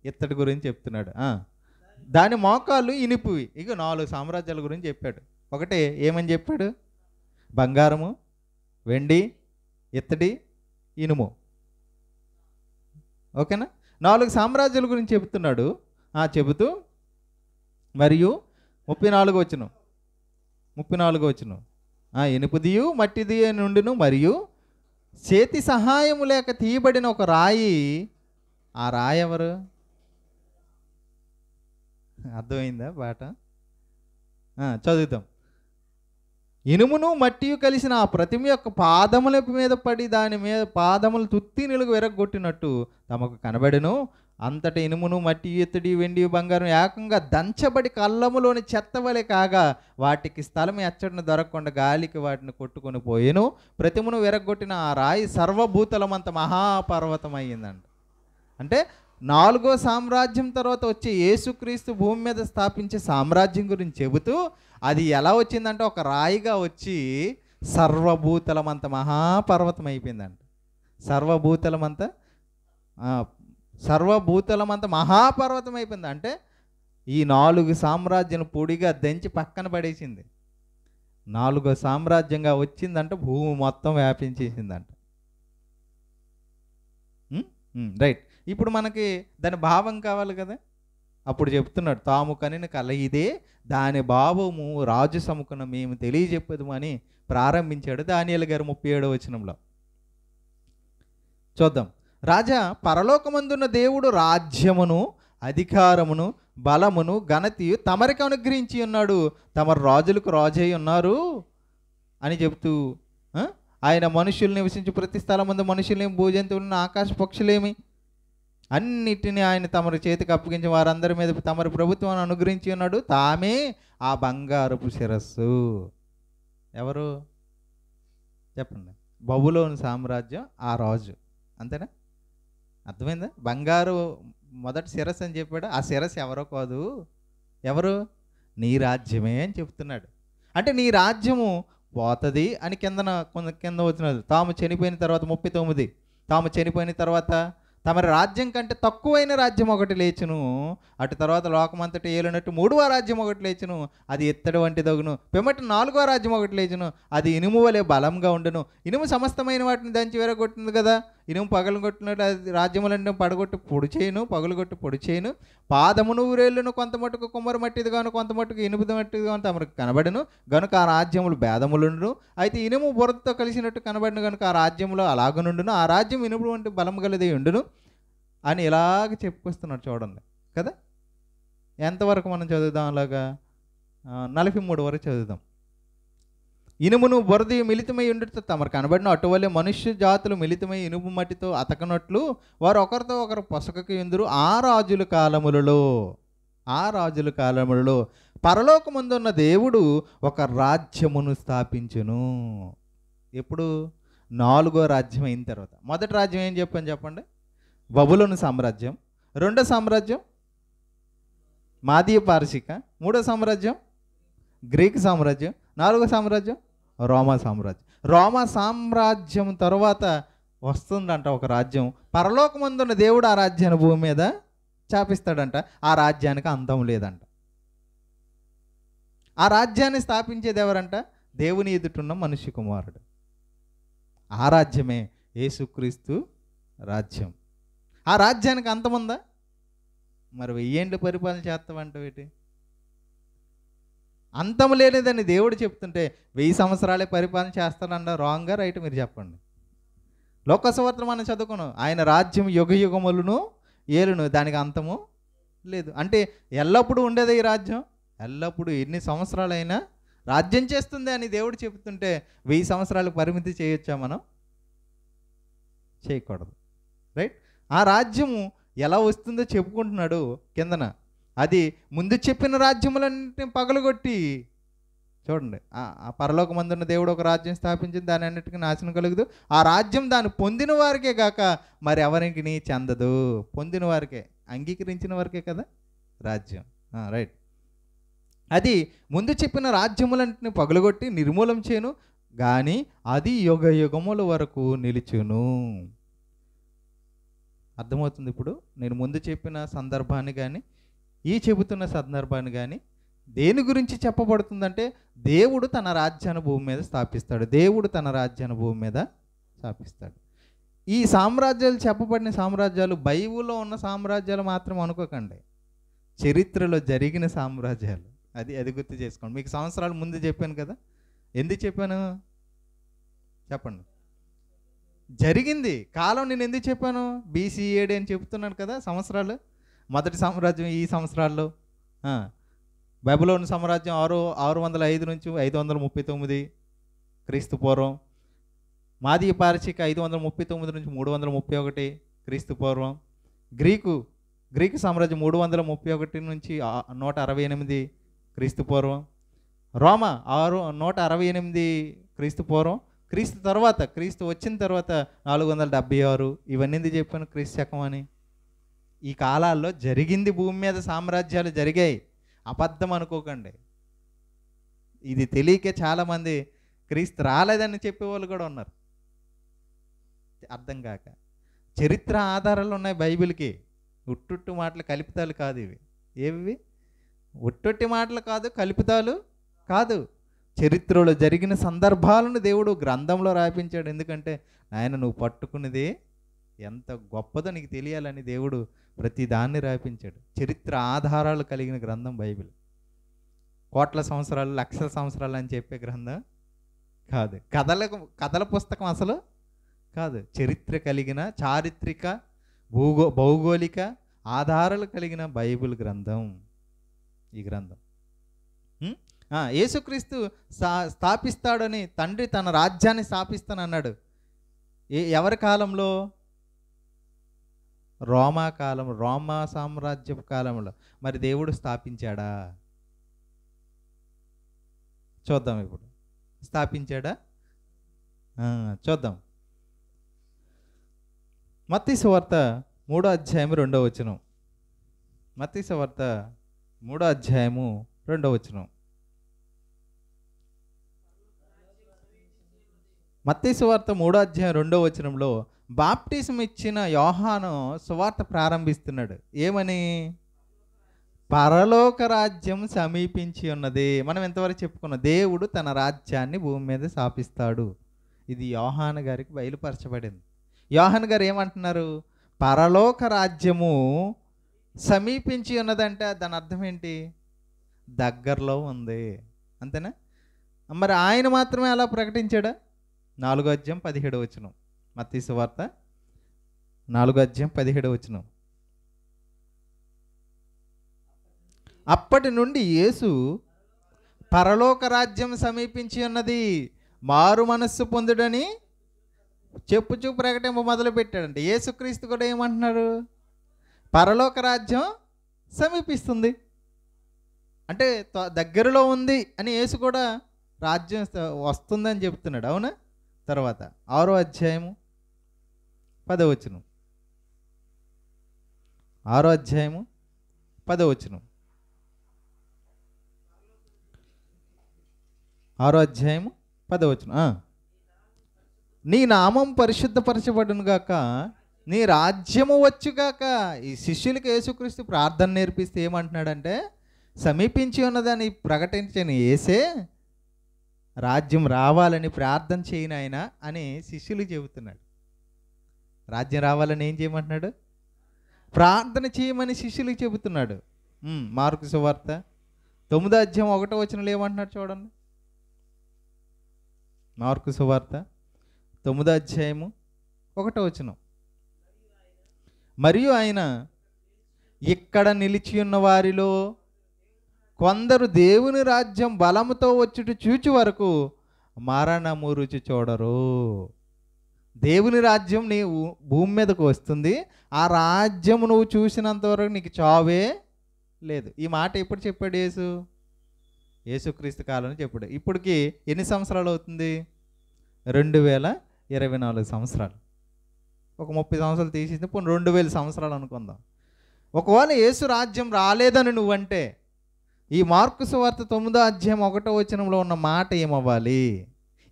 Speaker 1: ఇత్తడి గురించి చెప్తున్నాడు. దాని మోకాళ్ళు ఇనుపువి. ఇక 4 సామ్రాజ్యాల గురించి చెప్పాడు. ఒకటే ఏమని చెప్పాడు? బంగారము, వెండి, ఇత్తడి, ఇనుము. ఓకేనా? 4 సామ్రాజ్యాల గురించి చెబుతున్నాడు. చెబుతూ మరియు 34వ వచనం. ఇనుపుదియు మట్టిది నుండిను మరియు చేతి సహాయము లేక తీయబడిన ఒక రాయి. ఆ రాయి ఎవరు? అర్థమైందా పాట? చదువుతాం. ఇనుమును మట్టియు కలిసిన ఆ ప్రతిమ యొక్క పాదముల మీద పడి దాని మీద పాదములు తుత్తి నిలుగు వెరగొట్టినట్టు తమకు కనబడెను. అంతటి ఇనుమును మట్టి, ఇత్తడి, వెండి, బంగారం ఏకంగా దంచబడి కళ్ళములోని చెత్తవలె కాగా వాటికి స్థలం ఎచ్చడిని దొరకకుండా గాలికి వాటిని కొట్టుకొని పోయేను. ప్రతిమను వెరగొట్టిన ఆ రాయి సర్వభూతలమంత మహాపర్వతం అయ్యిందంట. అంటే 4వ సామ్రాజ్యం తర్వాత వచ్చే యేసుక్రీస్తు భూమి మీద స్థాపించే సామ్రాజ్యం గురించి చెబుతూ అది ఎలా వచ్చిందంటే ఒక రాయిగా వచ్చి సర్వభూతలమంత మహాపర్వతం అయిపోయిందంట. సర్వభూతలమంత మహాపర్వతం అయిపోయింది. అంటే ఈ 4 సామ్రాజ్యం పొడిగా దంచి పక్కన పడేసింది. 4వ సామ్రాజ్యంగా వచ్చిందంట, భూమి మొత్తం వ్యాపించేసిందంట. రైట్. ఇప్పుడు మనకి దాని భావం కావాలి కదా. అప్పుడు చెప్తున్నాడు, తాము కనిన కల ఇదే, దాని భావము రాజు సముఖన మేము తెలియజెప్పదు అని ప్రారంభించాడు దానియేలు గారు 37వ వచనంలో. చూద్దాం. రాజా, పరలోకమందున్న దేవుడు రాజ్యమును, అధికారమును, బలమును, ఘనతయు తమరికి అనుగ్రహించి ఉన్నాడు. తమరు రాజులకు రాజై ఉన్నారు అని చెప్తూ, ఆయన మనుషులు నివసించి ప్రతి స్థలం ముందు మనుషులేమి, భూజంతువులను, ఆకాశ పక్షులేమి అన్నిటినీ ఆయన తమరి చేతికి అప్పగించి వారందరి మీద తమరి ప్రభుత్వాన్ని అనుగ్రహించి ఉన్నాడు. తామే ఆ బంగారపు శిరస్సు. ఎవరు చెప్పండి? బబులోను సామ్రాజ్యం, ఆ రాజు. అంతేనా? అర్థమైందా? బంగారు మొదటి శిరస్సు అని చెప్పాడు. ఆ శిరస్సు ఎవరో కాదు, ఎవరు? నీ రాజ్యమే అని చెప్తున్నాడు. అంటే నీ రాజ్యము పోతుంది అని కింద వచ్చినది. తాము చనిపోయిన తర్వాత 39, తాము చనిపోయిన తర్వాత తమ రాజ్యం కంటే తక్కువైన రాజ్యం ఒకటి లేచును, అటు తర్వాత లోకమంతటి ఏలినట్టు 3వ రాజ్యం ఒకటి లేచును, అది ఇత్తడి వంటి దగును, పిమ్మటి 4వ రాజ్యం ఒకటి లేచును, అది ఇనుము వలె బలంగా ఉండును. ఇనుము సమస్తమైన వాటిని దంచి వేరగొట్టింది కదా, ఇనుము పగలు కొట్టినట్టు అది రాజ్యములన్నీ పడగొట్టి పొడి చేయను, పగలుగొట్టి పొడి చేయను. పాదమును ఊరేళ్ళును, కొంత మట్టుకు కుమ్మరి మట్టిది గాను, కొంత మట్టుకు ఇనుపు మట్టిది గాను తమకు కనబడును గనుక ఆ రాజ్యములు భేదములుండును. అయితే ఇనుము బురదతో కలిసినట్టు కనబడిన కనుక ఆ రాజ్యంలో అలాగనుండును, ఆ రాజ్యం ఇనుము వంటి బలం గలది ఉండును అని ఇలాగ చెప్పుకొస్తున్నాడు చూడండి కదా. ఎంతవరకు మనం చదువుదాం? అలాగా 43 వరకు చదువుదాం. ఇనుమును బురద మిళితమై ఉండుట తమరు కనబడిన అటువలే మనుష్య జాతులు మిళితమై ఇనుము మట్టితో అతకనట్లు వారు ఒకరితో ఒకరు పొసకకు ఎందురు. ఆ రాజుల కాలములలో పరలోకమందున్న దేవుడు ఒక రాజ్యమును స్థాపించును. ఎప్పుడు? 4వ రాజ్యం అయిన తర్వాత. మొదటి రాజ్యం ఏం చెప్పండి? బబులోను సామ్రాజ్యం. 2వ సామ్రాజ్యం మాదీయ పారసీక. 3వ సామ్రాజ్యం గ్రీక్ సామ్రాజ్యం. 4వ సామ్రాజ్యం రోమా సామ్రాజ్యం. రోమా సామ్రాజ్యం తర్వాత వస్తుందంట ఒక రాజ్యం. పరలోకమందున్న దేవుడు ఆ రాజ్యాన్ని భూమి మీద చాపిస్తాడంట. ఆ రాజ్యానికి అంతం లేదంట. ఆ రాజ్యాన్ని స్థాపించేది ఎవరంట? దేవుని ఎదుటున్న మనుష్య కుమారుడు. ఆ రాజ్యమే యేసుక్రీస్తు రాజ్యం. ఆ రాజ్యానికి అంతముందా? మరి 1000 ఏళ్ళు పరిపాలన చేస్తామంటే ఏంటి? అంతం లేనిదని దేవుడు చెప్తుంటే 1000 సంవత్సరాలే పరిపాలన చేస్తానన్న రాంగ్గా రైట్? మీరు చెప్పండి. లోకసువార్త మనం చదువుకున్నాం, ఆయన రాజ్యం యుగ యుగములను ఏలును, దానికి అంతము లేదు. అంటే ఎల్లప్పుడూ ఉండేది ఈ రాజ్యం, ఎల్లప్పుడూ ఎన్ని సంవత్సరాలైనా రాజ్యం చేస్తుంది అని దేవుడు చెప్తుంటే 1000 సంవత్సరాలకు పరిమితి చేయొచ్చా మనం? చేయకూడదు, రైట్? ఆ రాజ్యము ఎలా వస్తుందో చెప్పుకుంటున్నాడు కిందన. అది ముందు చెప్పిన రాజ్యములన్నింటినీ పగలగొట్టి చూడండి, ఆ పరలోకమందున్న దేవుడు ఒక రాజ్యం స్థాపించింది, దాని అన్నిటికీ నాశనం కలుగుదు. ఆ రాజ్యం దాన్ని పొందిన వారికే కాక మరి ఎవరికి నీ చెందదు. పొందిన వారికే, అంగీకరించిన వారికే కదా రాజ్యం, రైట్? అది ముందు చెప్పిన రాజ్యములన్నింటినీ పగలగొట్టి నిర్మూలం చేయను, కానీ అది యుగ యుగముల వరకు నిలుచును. అర్థమవుతుంది ఇప్పుడు? నేను ముందు చెప్పిన సందర్భాన్ని కానీ ఈ చెబుతున్న సందర్భాన్ని కానీ దేని గురించి చెప్పబడుతుందంటే దేవుడు తన రాజ్యాన్ని భూమి మీద స్థాపిస్తాడు. దేవుడు తన రాజ్యాన్ని భూమి మీద స్థాపిస్తాడు. ఈ సామ్రాజ్యాలు, చెప్పబడిన సామ్రాజ్యాలు బైబిల్లో ఉన్న సామ్రాజ్యాలు మాత్రం అనుకోకండి, చరిత్రలో జరిగిన సామ్రాజ్యాలు. అది గుర్తు చేసుకోండి. మీకు సంవత్సరాలు ముందు చెప్పాను కదా, ఎందుకు చెప్పాను చెప్పండి? జరిగింది కాలం. నేను ఎందుకు చెప్పాను? BC AD అని చెప్తున్నాను కదా సంవత్సరాలు. మొదటి సామ్రాజ్యం ఈ సంవత్సరాల్లో. బబులోను సామ్రాజ్యం 605 నుంచి 539 క్రీస్తు పూర్వం. మాదీయ పారసీక 539 నుంచి 331 క్రీస్తు పూర్వం. గ్రీకు సామ్రాజ్యం 331 నుంచి 168 క్రీస్తు పూర్వం. రోమా 168 క్రీస్తు పూర్వం. క్రీస్తు తర్వాత, క్రీస్తు వచ్చిన తర్వాత 476. ఇవన్నీ ఎందుకు చెప్పాను? క్రీస్తు శకం అని. ఈ కాలాల్లో జరిగింది, భూమి మీద సామ్రాజ్యాలు జరిగాయి. అబద్ధం అనుకోకండి. ఇది తెలియకే చాలామంది క్రీస్తు రాలేదని చెప్పేవాళ్ళు కూడా ఉన్నారు, అర్థం కాక. చరిత్ర ఆధారాలు ఉన్నాయి బైబిల్కి. ఉట్టుట్టు మాటలు కల్పితాలు కాదు ఇవి. ఏవి? ఉట్టొట్టి మాటలు కాదు, కల్పితాలు కాదు. చరిత్రలో జరిగిన సందర్భాలను దేవుడు గ్రంథంలో రాయించాడు. ఎందుకంటే ఆయన నువ్వు పట్టుకున్నది ఎంత గొప్పదో నీకు తెలియాలని దేవుడు ప్రతి దాన్ని రాయించాడు. చరిత్ర ఆధారాలు కలిగిన గ్రంథం బైబిల్. కోట్ల సంవత్సరాలు, లక్షల సంవత్సరాలు అని చెప్పే గ్రంథం కాదు. కథల పుస్తకం అసలు కాదు. చరిత్ర కలిగిన, చారిత్రక, భౌగోళిక ఆధారాలు కలిగిన బైబిల్ గ్రంథం ఈ గ్రంథం. యేసుక్రీస్తు స్థాపిస్తాడని తండ్రి తన రాజ్యాన్ని స్థాపిస్తానన్నాడు. ఎవరి కాలంలో? రోమా కాలం, రోమా సామ్రాజ్యపు కాలంలో. మరి దేవుడు స్థాపించాడా? చూద్దాం ఇప్పుడు. స్థాపించాడా? చూద్దాం. మత్తయి సువార్త 3వ అధ్యాయం 2వ వచనం. మత్తయి సువార్త 3వ అధ్యాయము 2వ వచనం. మత్తయి సువార్త 3వ అధ్యాయం 2వ వచనంలో బాప్టిజం ఇచ్చిన యోహాను సువార్త ప్రారంభిస్తున్నాడు. ఏమని? పరలోక రాజ్యం సమీపించి ఉన్నది. మనం ఎంతవరకు చెప్పుకున్నాం? దేవుడు తన రాజ్యాన్ని భూమి మీద స్థాపిస్తాడు. ఇది యోహాను గారికి బయలుపరచబడింది. యోహాను గారు ఏమంటున్నారు? పరలోక రాజ్యము సమీపించి ఉన్నదంటే దాని అర్థం ఏంటి? దగ్గరలో ఉంది, అంతేనా? మరి ఆయన మాత్రమే అలా ప్రకటించాడా? 4వ అధ్యాయం 17వ వచనం. మత్తయి సువార్త 4వ అధ్యాయం 17వ వచనం. అప్పటి నుండి యేసు పరలోక రాజ్యం సమీపించి ఉన్నది, మారు మనస్సు పొందుడని చెప్పుచూ ప్రకటింప మొదలు పెట్టాడంటే యేసుక్రీస్తు కూడా ఏమంటున్నారు? పరలోక రాజ్యం సమీపిస్తుంది అంటే దగ్గరలో ఉంది అని యేసు కూడా రాజ్యం వస్తుందని చెప్తున్నాడు. అవునా? తర్వాత 6వ అధ్యాయము 10వ వచనం. 6వ అధ్యాయము 10వ వచనం. 6వ అధ్యాయము 10వ వచనం. నీ నామం పరిశుద్ధపరచబడును గాక, నీ రాజ్యము వచ్చుగాక. ఈ శిష్యులకి యేసుక్రీస్తు ప్రార్థన నేర్పిస్తే ఏమంటున్నాడంటే, సమీపించి ఉన్నదని ప్రకటించని యేసే రాజ్యం రావాలని ప్రార్థన చేయను ఆయన అని శిష్యులకు చెబుతున్నాడు. రాజ్యం రావాలని ఏం చేయమంటున్నాడు? ప్రార్థన చేయమని శిష్యులకు చెబుతున్నాడు. మార్కు సువార్త 9వ అధ్యాయం 1వ వచనంలో ఏమంటున్నాడు చూడండి. మార్కు సువార్త 9వ అధ్యాయము 1వ వచనం. మరియు ఆయన ఇక్కడ నిలిచి ఉన్న వారిలో కొందరు దేవుని రాజ్యం బలముతో వచ్చుట చూచి వరకు మరణము రుచి చూడరు. దేవుని రాజ్యం నీ భూమి మీదకు వస్తుంది, ఆ రాజ్యం నువ్వు చూసినంత వరకు నీకు చావే లేదు. ఈ మాట ఎప్పుడు చెప్పాడు యేసు? యేసుక్రీస్తు కాలంలో చెప్పాడు. ఇప్పటికి ఎన్ని సంవత్సరాలు అవుతుంది? 2024 సంవత్సరాలు. ఒక 30 సంవత్సరాలు తీసేసి పోనీ 2000 సంవత్సరాలు అనుకుందాం. ఒకవేళ యేసు రాజ్యం రాలేదని నువ్వంటే ఈ మార్కు సువార్త 9వ అధ్యాయం 1వ వచనంలో ఉన్న మాట ఏమవ్వాలి?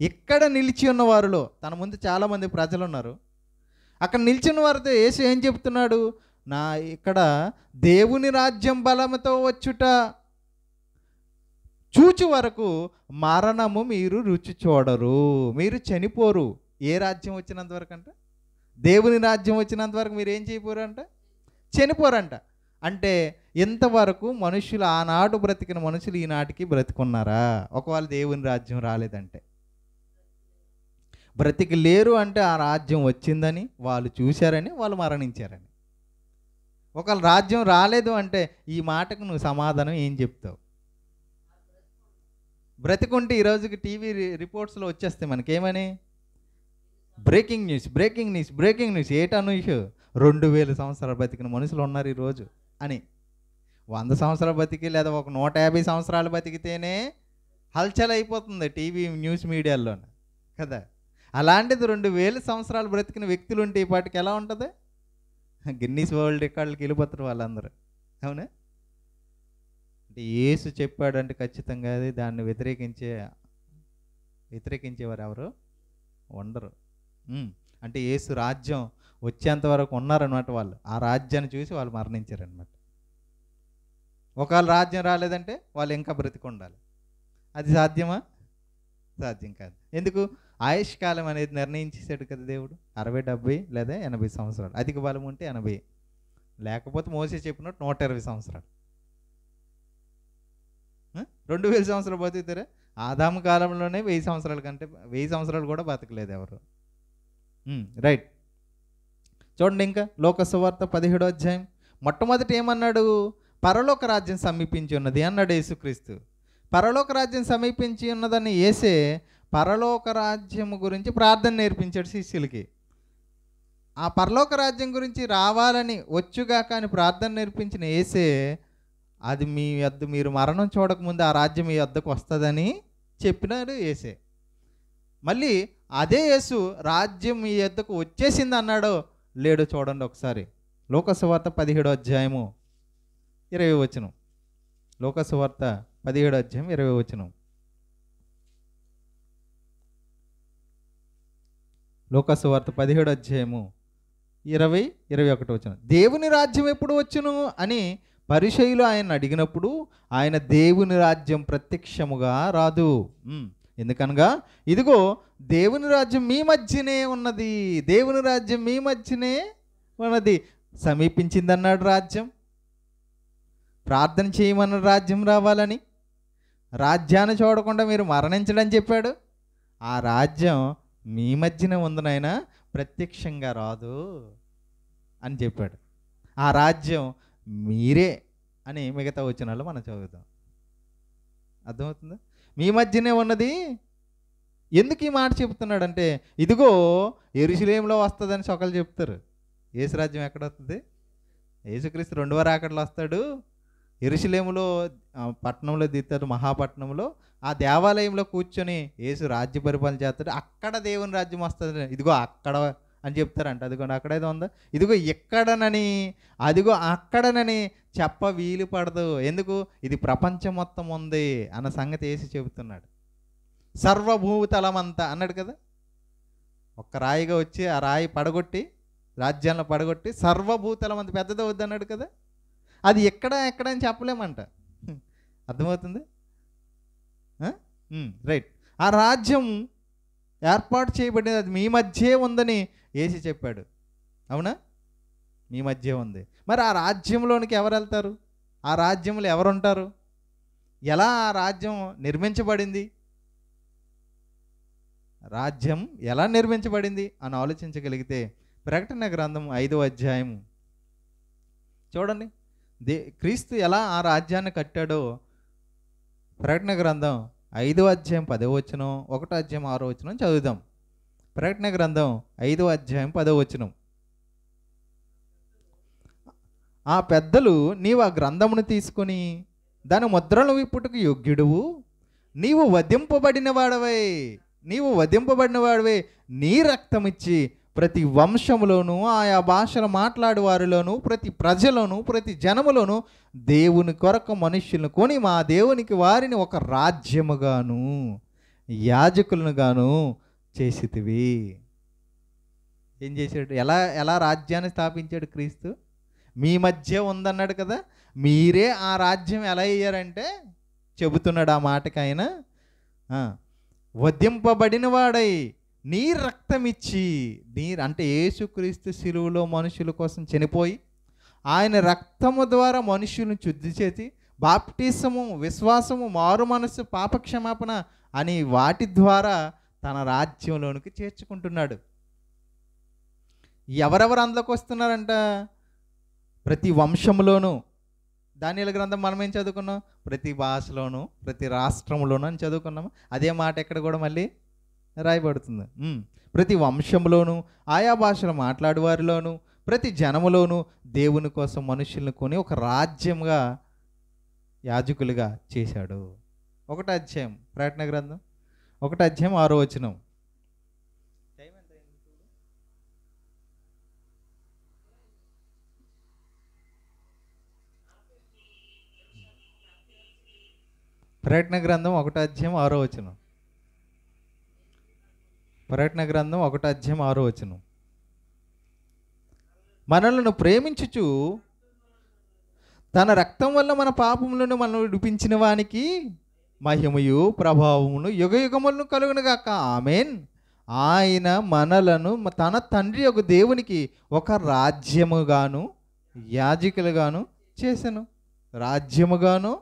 Speaker 1: ఇక్కడ నిలిచి ఉన్న వారిలో, తన ముందు చాలామంది ప్రజలు ఉన్నారు, అక్కడ నిలిచిన వారితో యేసు ఏం చెప్తున్నాడు? నా ఇక్కడ దేవుని రాజ్యం బలముతో వచ్చుట చూచు వరకు మరణము మీరు రుచి చూడరు, మీరు చనిపోరు. ఏ రాజ్యం వచ్చినంత వరకు అంట? దేవుని రాజ్యం వచ్చినంత వరకు మీరు ఏం చేయపోరు అంట? చనిపోరంట. అంటే ఇంతవరకు మనుషులు, ఆనాడు బ్రతికిన మనుషులు ఈనాటికి బ్రతికున్నారా? ఒకవేళ దేవుని రాజ్యం రాలేదంటే, బ్రతికి లేరు అంటే ఆ రాజ్యం వచ్చిందని వాళ్ళు చూశారని, వాళ్ళు మరణించారని. ఒకవేళ రాజ్యం రాలేదు అంటే ఈ మాటకు నువ్వు సమాధానం ఏం చెప్తావు? బ్రతికుంటే ఈరోజుకి టీవీ రిపోర్ట్స్లో వచ్చేస్తాయి మనకేమని? Breaking news, breaking news, breaking news. ఏటా న్యూస్? 2000 సంవత్సరాలు బతికిన మనుషులు ఉన్నారు ఈరోజు అని. 100 సంవత్సరాలు బతికి లేదా ఒక 150 సంవత్సరాలు బతికితేనే హల్చల్ అయిపోతుంది టీవీ న్యూస్ మీడియాలో కదా. అలాంటిది 2000 సంవత్సరాలు బ్రతికిన వ్యక్తులు ఉంటే ఈ పాటికి ఎలా ఉంటుంది? గిన్నీస్ వరల్డ్ రికార్డులకి వెళ్ళిపోతారు వాళ్ళందరూ. అవునా? అంటే యేసు చెప్పాడంటే ఖచ్చితంగా అది దాన్ని వ్యతిరేకించేవారు ఎవరు ఉండరు. అంటే యేసు రాజ్యం వచ్చేంత వరకు ఉన్నారనమాట వాళ్ళు. ఆ రాజ్యాన్ని చూసి వాళ్ళు మరణించారనమాట. ఒకవేళ రాజ్యం రాలేదంటే వాళ్ళు ఇంకా బ్రతికి ఉండాలి. అది సాధ్యమా? సాధ్యం కాదు. ఎందుకు? ఆయుష్కాలం అనేది నిర్ణయించేసాడు కదా దేవుడు. 60, 70 లేదా 80 సంవత్సరాలు. అధిక బలం ఉంటే 80, లేకపోతే మోసే చెప్పినట్టు 120 సంవత్సరాలు. 2000 సంవత్సరాలు బతుకుతారా? ఆదాము కాలంలోనే 1000 సంవత్సరాల కంటే 1000 సంవత్సరాలు కూడా బతకలేదు ఎవరు. రైట్. చూడండి ఇంకా లోక సువార్త 17వ అధ్యాయం. మొట్టమొదటి ఏమన్నాడు? పరలోక రాజ్యం సమీపించి ఉన్నది అన్నాడు యేసుక్రీస్తు. పరలోక రాజ్యం సమీపించి ఉన్నదని యేసే పరలోక రాజ్యం గురించి ప్రార్థన నేర్పించాడు శిష్యులకి. ఆ పరలోక రాజ్యం గురించి రావాలని వచ్చుగా కానీ ప్రార్థన నేర్పించిన యేసే అది మీ వద్ద మీరు మరణం చూడకముందు ఆ రాజ్యం మీ వద్దకు వస్తుందని చెప్పినాడు యేసే. మళ్ళీ అదే యేసు రాజ్యం మీ వద్దకు వచ్చేసింది అన్నాడు లేడో చూడండి ఒకసారి. లూకాసు వార్త 17వ అధ్యాయము 20వ వచనం. లూకాసు వార్త 17వ అధ్యాయం 20వ వచనం. లూకాసు వార్త 17వ అధ్యాయము 20-21 వచనం. దేవుని రాజ్యం ఎప్పుడు వచ్చును అని పరిసయ్యులు ఆయన అడిగినప్పుడు ఆయన దేవుని రాజ్యం ప్రత్యక్షముగా రాదు. ఎందుకనగా ఇదిగో దేవుని రాజ్యం మీ మధ్యనే ఉన్నది, దేవుని రాజ్యం మీ మధ్యనే ఉన్నది, సమీపించిందన్నాడు రాజ్యం. ప్రార్థన చేయమన్న రాజ్యం రావాలని, రాజ్యాన్ని చూడకుండా మీరు మరణించడని చెప్పాడు. ఆ రాజ్యం మీ మధ్యనే ఉంది నాయనా, ప్రత్యక్షంగా రాదు అని చెప్పాడు. ఆ రాజ్యం మీరే అని మిగతా వచనాలు మనం చదువుతాం. అర్థమవుతుందా? మీ మధ్యనే ఉన్నది. ఎందుకు ఈ మాట చెప్తున్నాడంటే, ఇదిగో యెరూషలేములో వస్తుందని ఒకళ్ళు చెప్తారు. యేసు రాజ్యం ఎక్కడ వస్తుంది? యేసుక్రీస్తు రెండవ రాకడలో వస్తాడు. యెరూషలేములో పట్టణంలో దిగుతాడు, మహాపట్నంలో. ఆ దేవాలయంలో కూర్చొని యేసు రాజ్య పరిపాలన చేస్తాడు. అక్కడ దేవుని రాజ్యం వస్తుంది. ఇదిగో అక్కడ అని చెప్తారంట. అదిగో అక్కడేదో ఉందా, ఇదిగో ఎక్కడనని, అదిగో అక్కడనని చెప్ప వీలు పడదు. ఎందుకు? ఇది ప్రపంచం మొత్తం ఉంది అన్న సంగతి వేసి చెబుతున్నాడు. సర్వభూతలమంతా అన్నాడు కదా. ఒక్క రాయిగా వచ్చి ఆ రాయి పడగొట్టి, రాజ్యాలను పడగొట్టి సర్వభూతలమంత పెద్దదవుద్ది అన్నాడు కదా. అది ఎక్కడ అని చెప్పలేమంట. అర్థమవుతుంది? రైట్. ఆ రాజ్యం ఏర్పాటు చేయబడింది, అది మీ మధ్యే ఉందని యేసు చెప్పాడు. అవునా? మీ మధ్య ఉంది. మరి ఆ రాజ్యంలోనికి ఎవరు వెళ్తారు? ఆ రాజ్యంలో ఎవరుంటారు? ఎలా ఆ రాజ్యం నిర్మించబడింది? రాజ్యం ఎలా నిర్మించబడింది అని ఆలోచించగలిగితే ప్రకటన గ్రంథం 5వ అధ్యాయం చూడండి. క్రీస్తు ఎలా ఆ రాజ్యాన్ని కట్టాడో ప్రకటన గ్రంథం 5వ అధ్యాయం 10వ వచనం, 1వ అధ్యాయం 6వ వచనం చదువుదాం. ప్రకటన గ్రంథం 5వ అధ్యాయం 10వ వచనం. ఆ పెద్దలు, నీవు ఆ గ్రంథమును తీసుకొని దాని ముద్రలు విప్పుటకు యోగ్యుడువు, నీవు వధింపబడిన వాడవై నీ రక్తమిచ్చి ప్రతి వంశములోను, ఆయా భాషలు మాట్లాడు వారిలోను, ప్రతి ప్రజలోను, ప్రతి జనములోను దేవుని కొరకు మనుష్యులను కొని మా దేవునికి వారిని ఒక రాజ్యముగాను యాజకులను గాను చేసితివి. ఏం చేశాడు? ఎలా రాజ్యాన్ని స్థాపించాడు క్రీస్తు? మీ మధ్య ఉందన్నాడు కదా. మీరే ఆ రాజ్యం ఎలా అయ్యారంటే చెబుతున్నాడు ఆ మాటకైనా, వధింపబడిన వాడై నీ రక్తమిచ్చి, అంటే యేసుక్రీస్తు శిలువలో మనుషుల కోసం చనిపోయి ఆయన రక్తము ద్వారా మనుషులను శుద్ధి చేసి బాప్టిసము, విశ్వాసము, మారు మనస్సు, పాపక్షమాపణ అని వాటి ద్వారా తన రాజ్యంలోనికి చేర్చుకుంటున్నాడు. ఎవరెవరు అందులోకి వస్తున్నారంట? ప్రతి వంశంలోనూ. దానియేలు గ్రంథం మనం ఏం చదువుకున్నాం? ప్రతి భాషలోను, ప్రతి రాష్ట్రంలోనూ అని చదువుకున్నాము. అదే మాట ఎక్కడ కూడా మళ్ళీ రాయబడుతుంది. ప్రతి వంశంలోనూ, ఆయా భాషలు మాట్లాడు వారిలోను, ప్రతి జనములోనూ దేవుని కోసం మనుషులను కొని ఒక రాజ్యంగా, యాజకులుగా చేశాడు. 1వ అధ్యాయం ప్రకటన గ్రంథం 1వ అధ్యాయం 6వ వచనం. ప్రకటన గ్రంథం 1వ అధ్యాయం 6వ వచనం. ప్రకటన గ్రంథం 1వ అధ్యాయం 6వ వచనం. మనలను ప్రేమించుచు తన రక్తం వల్ల మన పాపములను మనం విడిపించిన వానికి మహిమయు ప్రభావమును యుగయుగములను కలుగునుగాక. ఆమేన్. ఆయన మనలను తన తండ్రి యొక్క దేవునికి ఒక రాజ్యముగాను యాజకులుగాను చేసెను. రాజ్యముగాను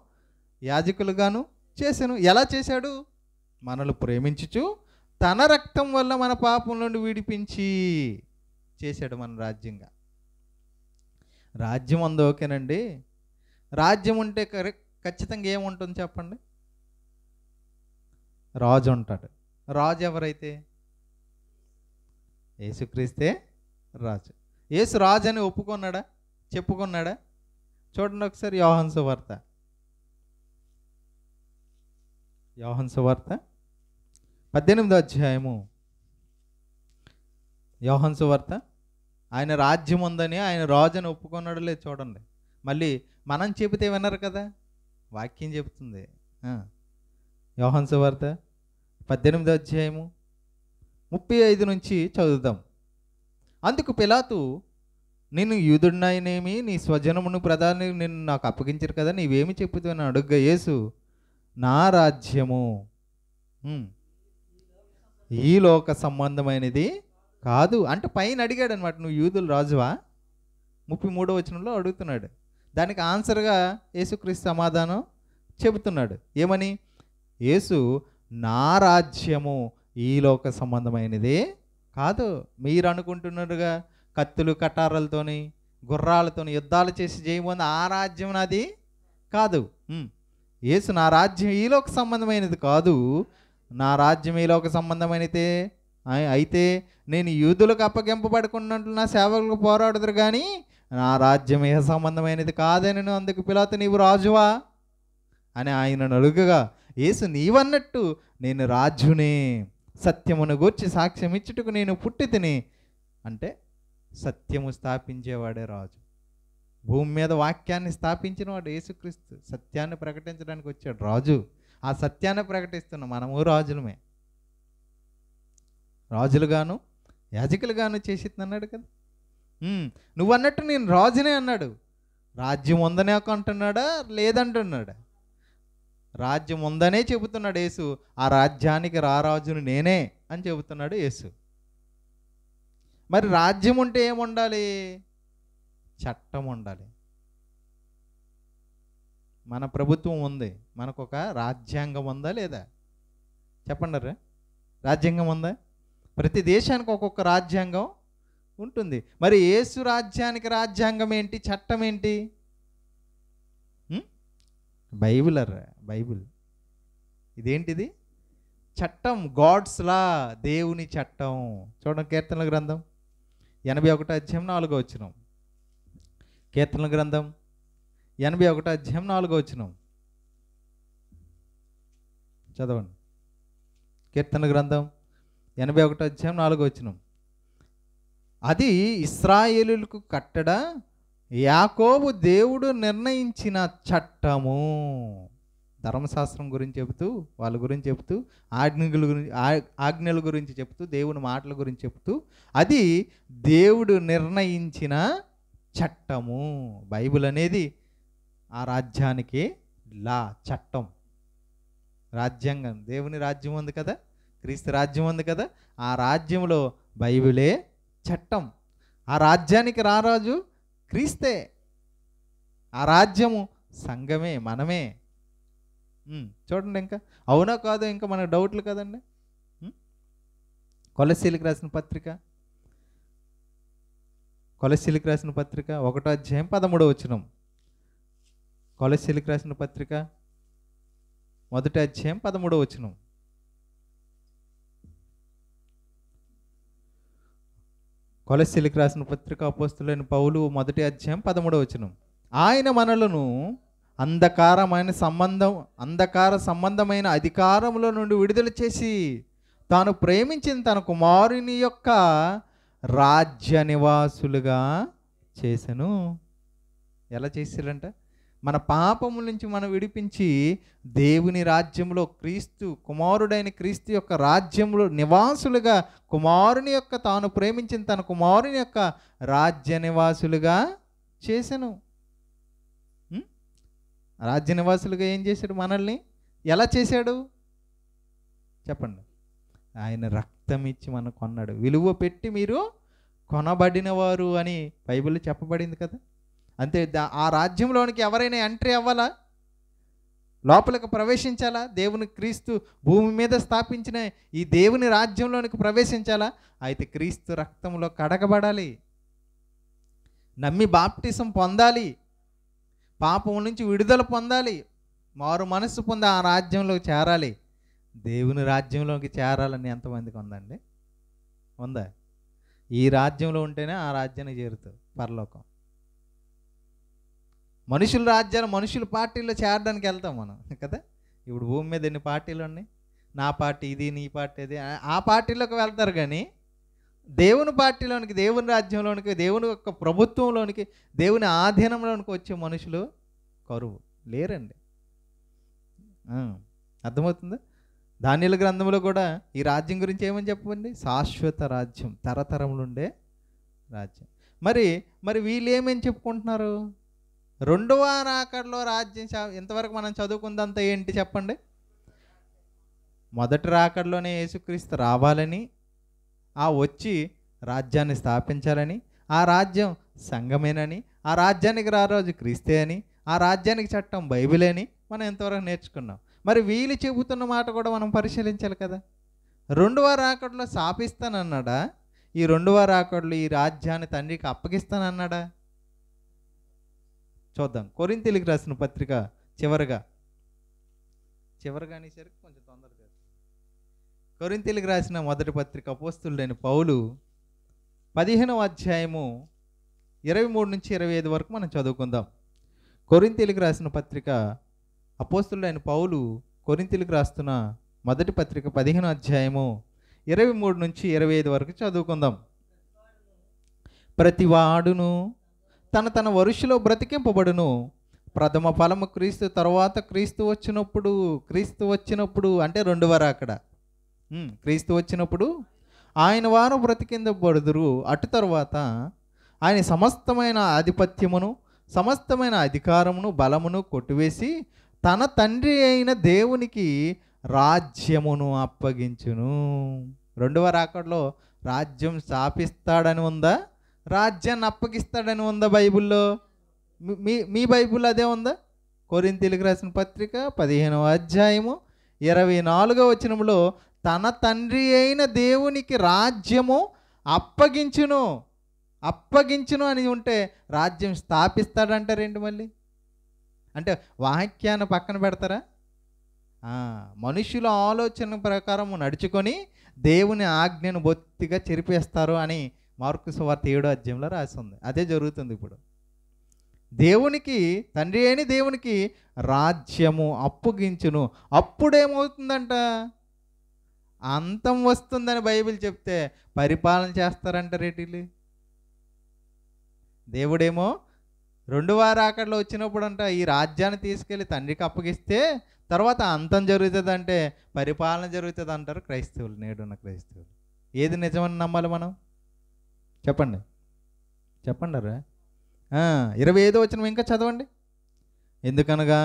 Speaker 1: యాజకులుగాను చేసెను. ఎలా చేశాడు? మనల్ని ప్రేమించుచు తన రక్తం వల్ల మన పాపం నుండి విడిపించి చేశాడు మన రాజ్యంగా. రాజ్యం ఉంది, ఓకేనండి. రాజ్యం ఉంటే ఖచ్చితంగా ఏముంటుంది చెప్పండి? రాజు ఉంటాడు. రాజు ఎవరైతే? యేసుక్రీస్తే రాజు. యేసు రాజు అని ఒప్పుకున్నాడా? చెప్పుకున్నాడా? చూడండి ఒకసారి యోహాను సువార్త. యోహాను సువార్త 18వ అధ్యాయము. యోహాను సువార్త ఆయన రాజ్యం ఉందని, ఆయన రాజు అని ఒప్పుకున్నాడు లేదు చూడండి. మళ్ళీ మనం చెబితే వినరు కదా, వాక్యం చెబుతుంది. యోహాను సువార్త 18వ అధ్యాయము 35 నుంచి చదువుదాం. అందుకు పిలాతు, నేను యూదుడినైనేమి, నీ స్వజనమును ప్రధాని నిన్ను నాకు అప్పగించరు కదా, నీవేమి చెప్పుతావని అడుగ్గా యేసు, నా రాజ్యము ఈ లోక సంబంధమైనది కాదు అంటే పైన అడిగాడు అనమాట. నువ్వు యూదుల రాజువా? 33వ వచనంలో అడుగుతున్నాడు. దానికి ఆన్సర్గా యేసుక్రీస్తు సమాధానం చెబుతున్నాడు. ఏమని? యేసు, నా రాజ్యము ఈ లోక సంబంధమైనది కాదు. మీరు అనుకుంటున్నారుగా కత్తులు కటారాలతోని గుర్రాలతోని యుద్ధాలు చేసి చేయబోతుంది, ఆ రాజ్యం నాది కాదు. యేసు, నా రాజ్యం ఈ లోక సంబంధమైనది కాదు, నా రాజ్యం ఈ లోక సంబంధమైనదే అయితే నేను యూదులకు అప్పగింపబడుకున్నట్లు నా సేవకులకు పోరాడుదురు కానీ నా రాజ్యం ఏ సంబంధమైనది కాదని. అందుకు పిలాతు, నీవు రాజువా అని ఆయనను అడుగగా యేసు, నీవన్నట్టు నేను రాజునే, సత్యమును గూర్చి సాక్ష్యం ఇచ్చుటకు నేను పుట్టి తిని. అంటే సత్యము స్థాపించేవాడే రాజు. భూమి మీద వాక్యాన్ని స్థాపించిన వాడు యేసుక్రీస్తు. సత్యాన్ని ప్రకటించడానికి వచ్చాడు రాజు. ఆ సత్యాన్ని ప్రకటిస్తున్న మనము రాజులమే. రాజులుగాను యాజకులుగాను చేసిద్దన్నాడు కదా. నువ్వన్నట్టు నేను రాజునే అన్నాడు. రాజ్యం ఉందనే అంటున్నాడా లేదంటున్నాడా? రాజ్యం ఉందనే చెబుతున్నాడు యేసు. ఆ రాజ్యానికి రారాజును నేనే అని చెబుతున్నాడు యేసు. మరి రాజ్యం ఉంటే ఏముండాలి? చట్టం ఉండాలి. మన ప్రభుత్వం ఉంది, మనకు ఒక రాజ్యాంగం ఉందా లేదా? చెప్పండి రా, రాజ్యాంగం ఉందా? ప్రతి దేశానికి ఒక్కొక్క రాజ్యాంగం ఉంటుంది. మరి యేసు రాజ్యానికి రాజ్యాంగం ఏంటి? చట్టం ఏంటి? బైబిల్ అర్రా, బైబిల్. ఇదేంటిది? చట్టం, గాడ్స్ లా, దేవుని చట్టం. చూడండి, కీర్తనల గ్రంథం 81వ అధ్యాయం 4వ వచనం. కీర్తనల గ్రంథం 81వ అధ్యాయం 4వ వచనం చదవండి. కీర్తన గ్రంథం 81వ అధ్యాయం 4వ వచనం. అది ఇశ్రాయేలులకు కట్టడ, యాకోబు దేవుడు నిర్ణయించిన చట్టము. ధర్మశాస్త్రం గురించి చెబుతూ, వాళ్ళ గురించి చెబుతూ, ఆజ్ఞల గురించి చెబుతూ, దేవుని మాటల గురించి చెబుతూ, అది దేవుడు నిర్ణయించిన చట్టము. బైబిల్ అనేది ఆ రాజ్యానికి లా, చట్టం. రాజ్యాంగం, దేవుని రాజ్యం ఉంది కదా, క్రీస్తు రాజ్యం ఉంది కదా, ఆ రాజ్యంలో బైబిలే చట్టం. ఆ రాజ్యానికి రారాజు క్రీస్తే. ఆ రాజ్యము సంఘమే, మనమే. చూడండి, ఇంకా అవునా కాదో ఇంకా మనకు డౌట్లు కదండి. కొలస్సీలకు రాసిన పత్రిక 1వ అధ్యాయం 13వ వచనం. కొలస్సీలకు రాసిన పత్రిక 1వ అధ్యాయం 13వ వచనం. కొలస్సీలకు రాసిన పత్రిక అపోస్తలుడైన పౌలు 1వ అధ్యాయం 13వ వచనం. ఆయన మనలను అంధకార సంబంధమైన అధికారముల నుండి విడుదల చేసి తాను ప్రేమించిన తన కుమారుని యొక్క రాజ్య నివాసులుగా చేసెను. ఎలా చేశారంట? మన పాపము నుంచి మనం విడిపించి దేవుని రాజ్యంలో, క్రీస్తు కుమారుడైన క్రీస్తు యొక్క రాజ్యంలో నివాసులుగా, కుమారుని యొక్క తాను ప్రేమించిన తన కుమారుని యొక్క రాజ్య నివాసులుగా చేసెను. రాజ్య నివాసులుగా ఏం చేశాడు? మనల్ని ఎలా చేశాడు చెప్పండి? ఆయన రక్తం ఇచ్చి మనం కొన్నాడు. విలువ పెట్టి మీరు కొనబడిన వారు అని బైబిల్లో చెప్పబడింది కదా. అంతే, ఆ రాజ్యంలోనికి ఎవరైనా ఎంట్రీ అవ్వాలా? లోపలికి ప్రవేశించాలా? దేవుని క్రీస్తు భూమి మీద స్థాపించిన ఈ దేవుని రాజ్యంలోనికి ప్రవేశించాలా? అయితే క్రీస్తు రక్తంలో కడగబడాలి, నమ్మి బాప్టిజం పొందాలి, పాపం నుంచి విడుదల పొందాలి, మారు మనస్సు పొంది ఆ రాజ్యంలోకి చేరాలి. దేవుని రాజ్యంలోకి చేరాలని ఎంతమందికి ఉందండి? ఉందా? ఈ రాజ్యంలో ఉంటేనే ఆ రాజ్యానికి చేరుతావు పరలోకం. మనుషుల రాజ్యాలు, మనుషుల పార్టీల్లో చేరడానికి వెళ్తాం మనం కదా. ఇప్పుడు భూమి మీద ఎన్ని పార్టీలు ఉన్నాయి? నా పార్టీ ఇది, నీ పార్టీ ఇది, ఆ పార్టీలోకి వెళ్తారు. కానీ దేవుని పార్టీలోనికి, దేవుని రాజ్యంలోనికి, దేవుని యొక్క ప్రభుత్వంలోనికి, దేవుని ఆధీనంలోనికి వచ్చే మనుషులు కరువు లేరండి. అర్థమవుతుందా? దానియేలు గ్రంథంలో కూడా ఈ రాజ్యం గురించి ఏమని చెప్పండి? శాశ్వత రాజ్యం, తరతరములుండే రాజ్యం. మరి మరి వీళ్ళు ఏమని చెప్పుకుంటున్నారు? రెండవ రాకడలో రాజ్యం ఇంతవరకు మనం చదువుకుందంతా ఏంటి చెప్పండి? మొదటి రాకడలోనే యేసుక్రీస్తు రావాలని, వచ్చి రాజ్యాన్ని స్థాపించాలని, ఆ రాజ్యం సంఘమేనని, ఆ రాజ్యానికి రారాజు క్రీస్తే అని, ఆ రాజ్యానికి చట్టం బైబిలే అని మనం ఎంతవరకు నేర్చుకున్నాం. మరి వీళ్ళు చెబుతున్న మాట కూడా మనం పరిశీలించాలి కదా. రెండవ రాకడలో శాపిస్తానన్నాడా? ఈ రెండవ రాకడలో ఈ రాజ్యాన్ని తండ్రికి అప్పగిస్తానన్నాడా? చూద్దాం. కొరింథీయులకు రాసిన పత్రిక చివరిగా అనేసరికి కొంచెం తొందరగా. కొరింథీయులకు రాసిన మొదటి పత్రిక అపోస్తలుడైన పౌలు 15వ అధ్యాయము 23 నుంచి 25 వరకు మనం చదువుకుందాం. కొరింథీయులకు రాసిన పత్రిక అపోస్తలుడైన పౌలు కొరింథీయులకు రాస్తున్న మొదటి పత్రిక 15వ అధ్యాయము 23 నుంచి 25 వరకు చదువుకుందాం. ప్రతివాడును తన తన వరుసలో బ్రతికింపబడును. ప్రథమ ఫలము క్రీస్తు, తర్వాత క్రీస్తు వచ్చినప్పుడు అంటే రెండవ రాకడ. క్రీస్తు వచ్చినప్పుడు ఆయన వారు బ్రతికింపబడుదురు. అటు తర్వాత ఆయన సమస్తమైన ఆధిపత్యమును, సమస్తమైన అధికారమును, బలమును కొట్టివేసి తన తండ్రి అయిన దేవునికి రాజ్యమును అప్పగించును. రెండవ రాకడలో రాజ్యం స్థాపిస్తాడని ఉందా? రాజ్యాన్ని అప్పగిస్తాడని ఉందా బైబిల్లో? మీ బైబిల్ అదే ఉందా? కొరింథీయులకు రాసిన పత్రిక 15వ అధ్యాయము 24వ వచనంలో తన తండ్రి అయిన దేవునికి రాజ్యము అప్పగించును అని ఉంటే రాజ్యం స్థాపిస్తాడంటారేంటి మళ్ళీ? అంటే వాక్యాన్ని పక్కన పెడతారా? మనుషుల ఆలోచన ప్రకారం నడుచుకొని దేవుని ఆజ్ఞను బొత్తిగా చెరిపేస్తారు అని మార్కు సువార్త 7వ అధ్యాయంలో రాసి ఉంది. అదే జరుగుతుంది ఇప్పుడు. దేవునికి, తండ్రి అయిన దేవునికి రాజ్యము అప్పగించును. అప్పుడేమవుతుందంట? అంతం వస్తుందని బైబిల్ చెప్తే పరిపాలన చేస్తారంటారేటిలు. దేవుడేమో రెండవ రాకడలో వచ్చినప్పుడు అంట ఈ రాజ్యాన్ని తీసుకెళ్ళి తండ్రికి అప్పగిస్తే తర్వాత అంతం జరుగుతుంది, అంటే పరిపాలన జరుగుతుంది అంటారు క్రైస్తవులు, నేడున్న క్రైస్తవులు. ఏది నిజమని నమ్మాలి మనం? చెప్పండి. 25వ వచనం ఇంకా చదవండి. ఎందుకనగా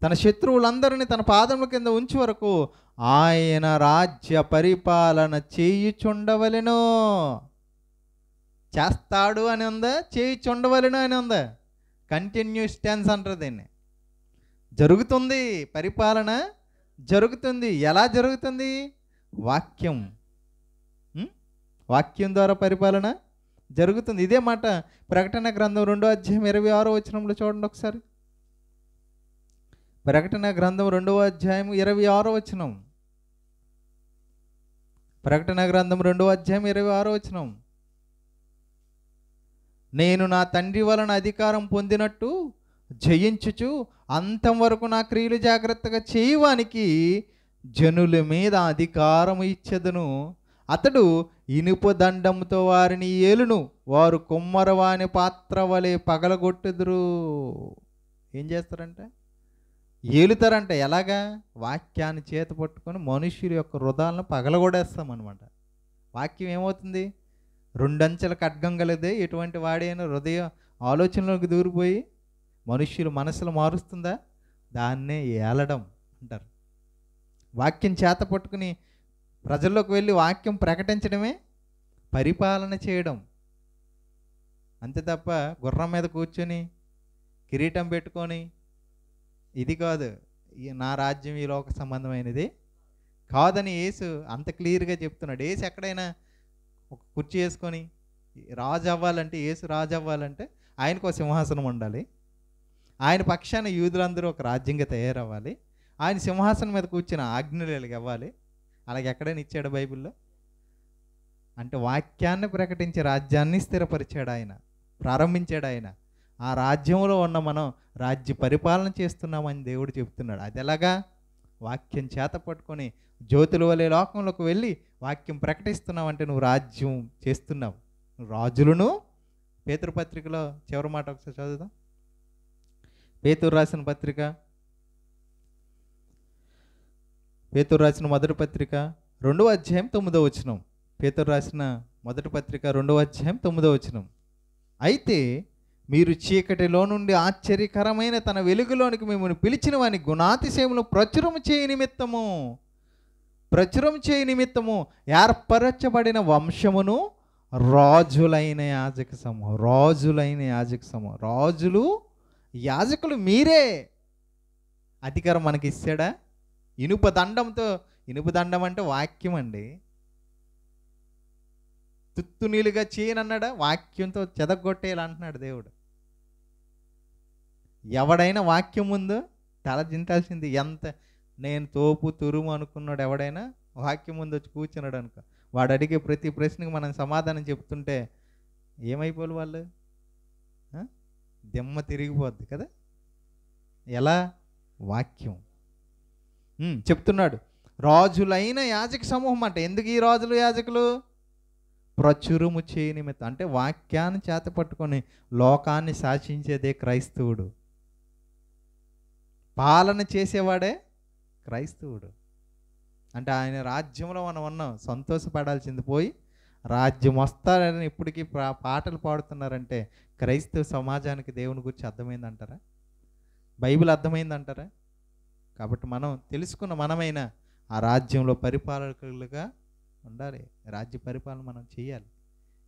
Speaker 1: తన శత్రువులందరినీ తన పాదముల కింద ఉంచి వరకు ఆయన రాజ్య పరిపాలన చేయుచుండవలెను. చేస్తాడు అని ఉందా? చేయుచుండవలెను అని ఉందా? కంటిన్యూస్ టెన్స్ అంటారు దీన్ని. జరుగుతుంది, పరిపాలన జరుగుతుంది. ఎలా జరుగుతుంది? వాక్యం ద్వారా పరిపాలన జరుగుతుంది. ఇదే మాట ప్రకటన గ్రంథం 2వ అధ్యాయం 26వ వచనంలో చూడండి ఒకసారి. ప్రకటన గ్రంథం 2వ అధ్యాయం 26వ వచనం. ప్రకటన గ్రంథం 2వ అధ్యాయం 26వ వచనం. నేను నా తండ్రి వలన అధికారం పొందినట్టు జయించుచు అంతం వరకు నా క్రియలు జాగ్రత్తగా చేయవానికి జనుల మీద అధికారం ఇచ్చెదను. అతడు ఇనుప దండంతో వారిని ఏలును. వారు కుమ్మరవాని పాత్ర వలె పగలగొట్టుదురు. ఏం చేస్తారంటే ఏలుతారంట. ఎలాగా? వాక్యాన్ని చేత పట్టుకొని మనుషుల యొక్క హృదయాలను పగలగొడేస్తామన్నమాట. వాక్యం ఏమవుతుంది? 2 అంచెల ఖడ్గం గలదే, ఎటువంటి వాడైనా హృదయ ఆలోచనలోకి దూరిపోయి మనుష్యుల మనసులు మారుస్తుందా? దాన్నే ఏలడం అంటారు. వాక్యం చేత పట్టుకుని ప్రజల్లోకి వెళ్ళి వాక్యం ప్రకటించడమే పరిపాలన చేయడం. అంతే తప్ప గుర్రం మీద కూర్చొని కిరీటం పెట్టుకొని ఇది కాదు, నా రాజ్యం ఈ లోక సంబంధమైనది కాదని యేసు అంత క్లియర్గా చెప్తున్నాడు. యేసు ఎక్కడైనా ఒక కుర్చీ వేసుకొని రాజు అవ్వాలంటే, యేసు రాజు అవ్వాలంటే ఆయనకు ఒక సింహాసనం ఉండాలి. ఆయన పక్షాన యూదులందరూ ఒక రాజ్యంగా తయారవ్వాలి. ఆయన సింహాసనం మీద కూర్చుని ఆజ్ఞలు ఇవ్వాలి. అలాగే ఎక్కడైనా ఇచ్చాడు బైబిల్లో? అంటే వాక్యాన్ని ప్రకటించి రాజ్యాన్ని స్థిరపరిచాడు ఆయన, ప్రారంభించాడు ఆయన. ఆ రాజ్యంలో ఉన్న మనం రాజ్య పరిపాలన చేస్తున్నామని దేవుడు చెప్తున్నాడు. అది ఎలాగా? వాక్యం చేత పట్టుకొని జ్యోతుల వలె లోకంలోకి వెళ్ళి వాక్యం ప్రకటిస్తున్నావు అంటే నువ్వు రాజ్యం చేస్తున్నావు. నువ్వు రాజులను. పేతురు పత్రికలో చివరి మాట ఒకసారి చదువుదాం. పేతురు రాసిన పత్రిక, పేతురు రాసిన మొదటి పత్రిక 2వ అధ్యాయం 9వ వచనం. పేతురు రాసిన మొదటి పత్రిక 2వ అధ్యాయం 9వ వచనం. అయితే మీరు చీకటిలో నుండి ఆశ్చర్యకరమైన తన వెలుగులోనికి మిమ్మల్ని పిలిచిన వాని గుణాతిశయములు ప్రచురము చేయ నిమిత్తము ఏర్పరచబడిన వంశమును రాజులైన యాజక సమూహం. రాజులు యాజకులు మీరే. అధికారం మనకి ఇచ్చాడా? ఇనుప దండం అంటే వాక్యం అండి. తుత్తునీలుగా చేయనన్నాడా? వాక్యంతో చెదగొట్టేయాలి అంటున్నాడు దేవుడు. ఎవడైనా వాక్యం ముందు తల దించాల్సింది. ఎంత నేను తోపు తురుము అనుకున్నాడు ఎవడైనా వాక్యం ముందు వచ్చి కూర్చున్నాడు అనుకో, వాడు అడిగే ప్రతి ప్రశ్నకి మనం సమాధానం చెప్తుంటే ఏమైపోవాలి వాళ్ళు? దిమ్మ తిరిగిపోద్ది కదా. ఎలా? వాక్యం. చెప్తున్నాడు రాజులైన యాజక సమూహం అంటే. ఎందుకు ఈ రాజులు యాజకులు? ప్రచురము చేయ నిమిత్తం అంటే వాక్యాన్ని చేత పట్టుకొని లోకాన్ని శాసించేదే క్రైస్తవుడు. పాలన చేసేవాడే క్రైస్తవుడు. అంటే ఆయన రాజ్యంలో మనం ఉన్నాం, సంతోషపడాల్సింది పోయి రాజ్యం వస్తారని ఇప్పటికీ పాటలు పాడుతున్నారంటే క్రైస్తవ సమాజానికి దేవుని గురించి అర్థమైందంటారా? బైబిల్ అర్థమైందంటారా? కాబట్టి మనం తెలుసుకున్న మనమైన ఆ రాజ్యంలో పరిపాలకులుగా ఉండాలి. రాజ్య పరిపాలన మనం చేయాలి.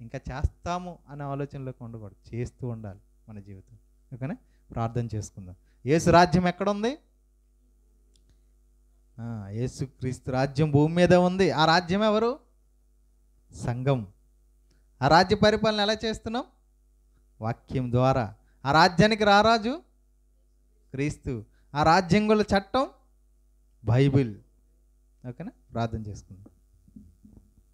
Speaker 1: ఇంకా చేస్తాము అనే ఆలోచనలోకి ఉండకూడదు, చేస్తూ ఉండాలి మన జీవితం. ఓకేనా? ప్రార్థన చేసుకుందాం. యేసు రాజ్యం ఎక్కడుంది? యేసుక్రీస్తు రాజ్యం భూమి మీద ఉంది. ఆ రాజ్యం ఎవరు? సంఘం. ఆ రాజ్య పరిపాలన ఎలా చేస్తున్నాం? వాక్యం ద్వారా. ఆ రాజ్యానికి రారాజు క్రీస్తు. ఆ రాజ్యం గల చట్టం బైబిల్. ఓకేనా? ప్రార్థన చేసుకుందాం.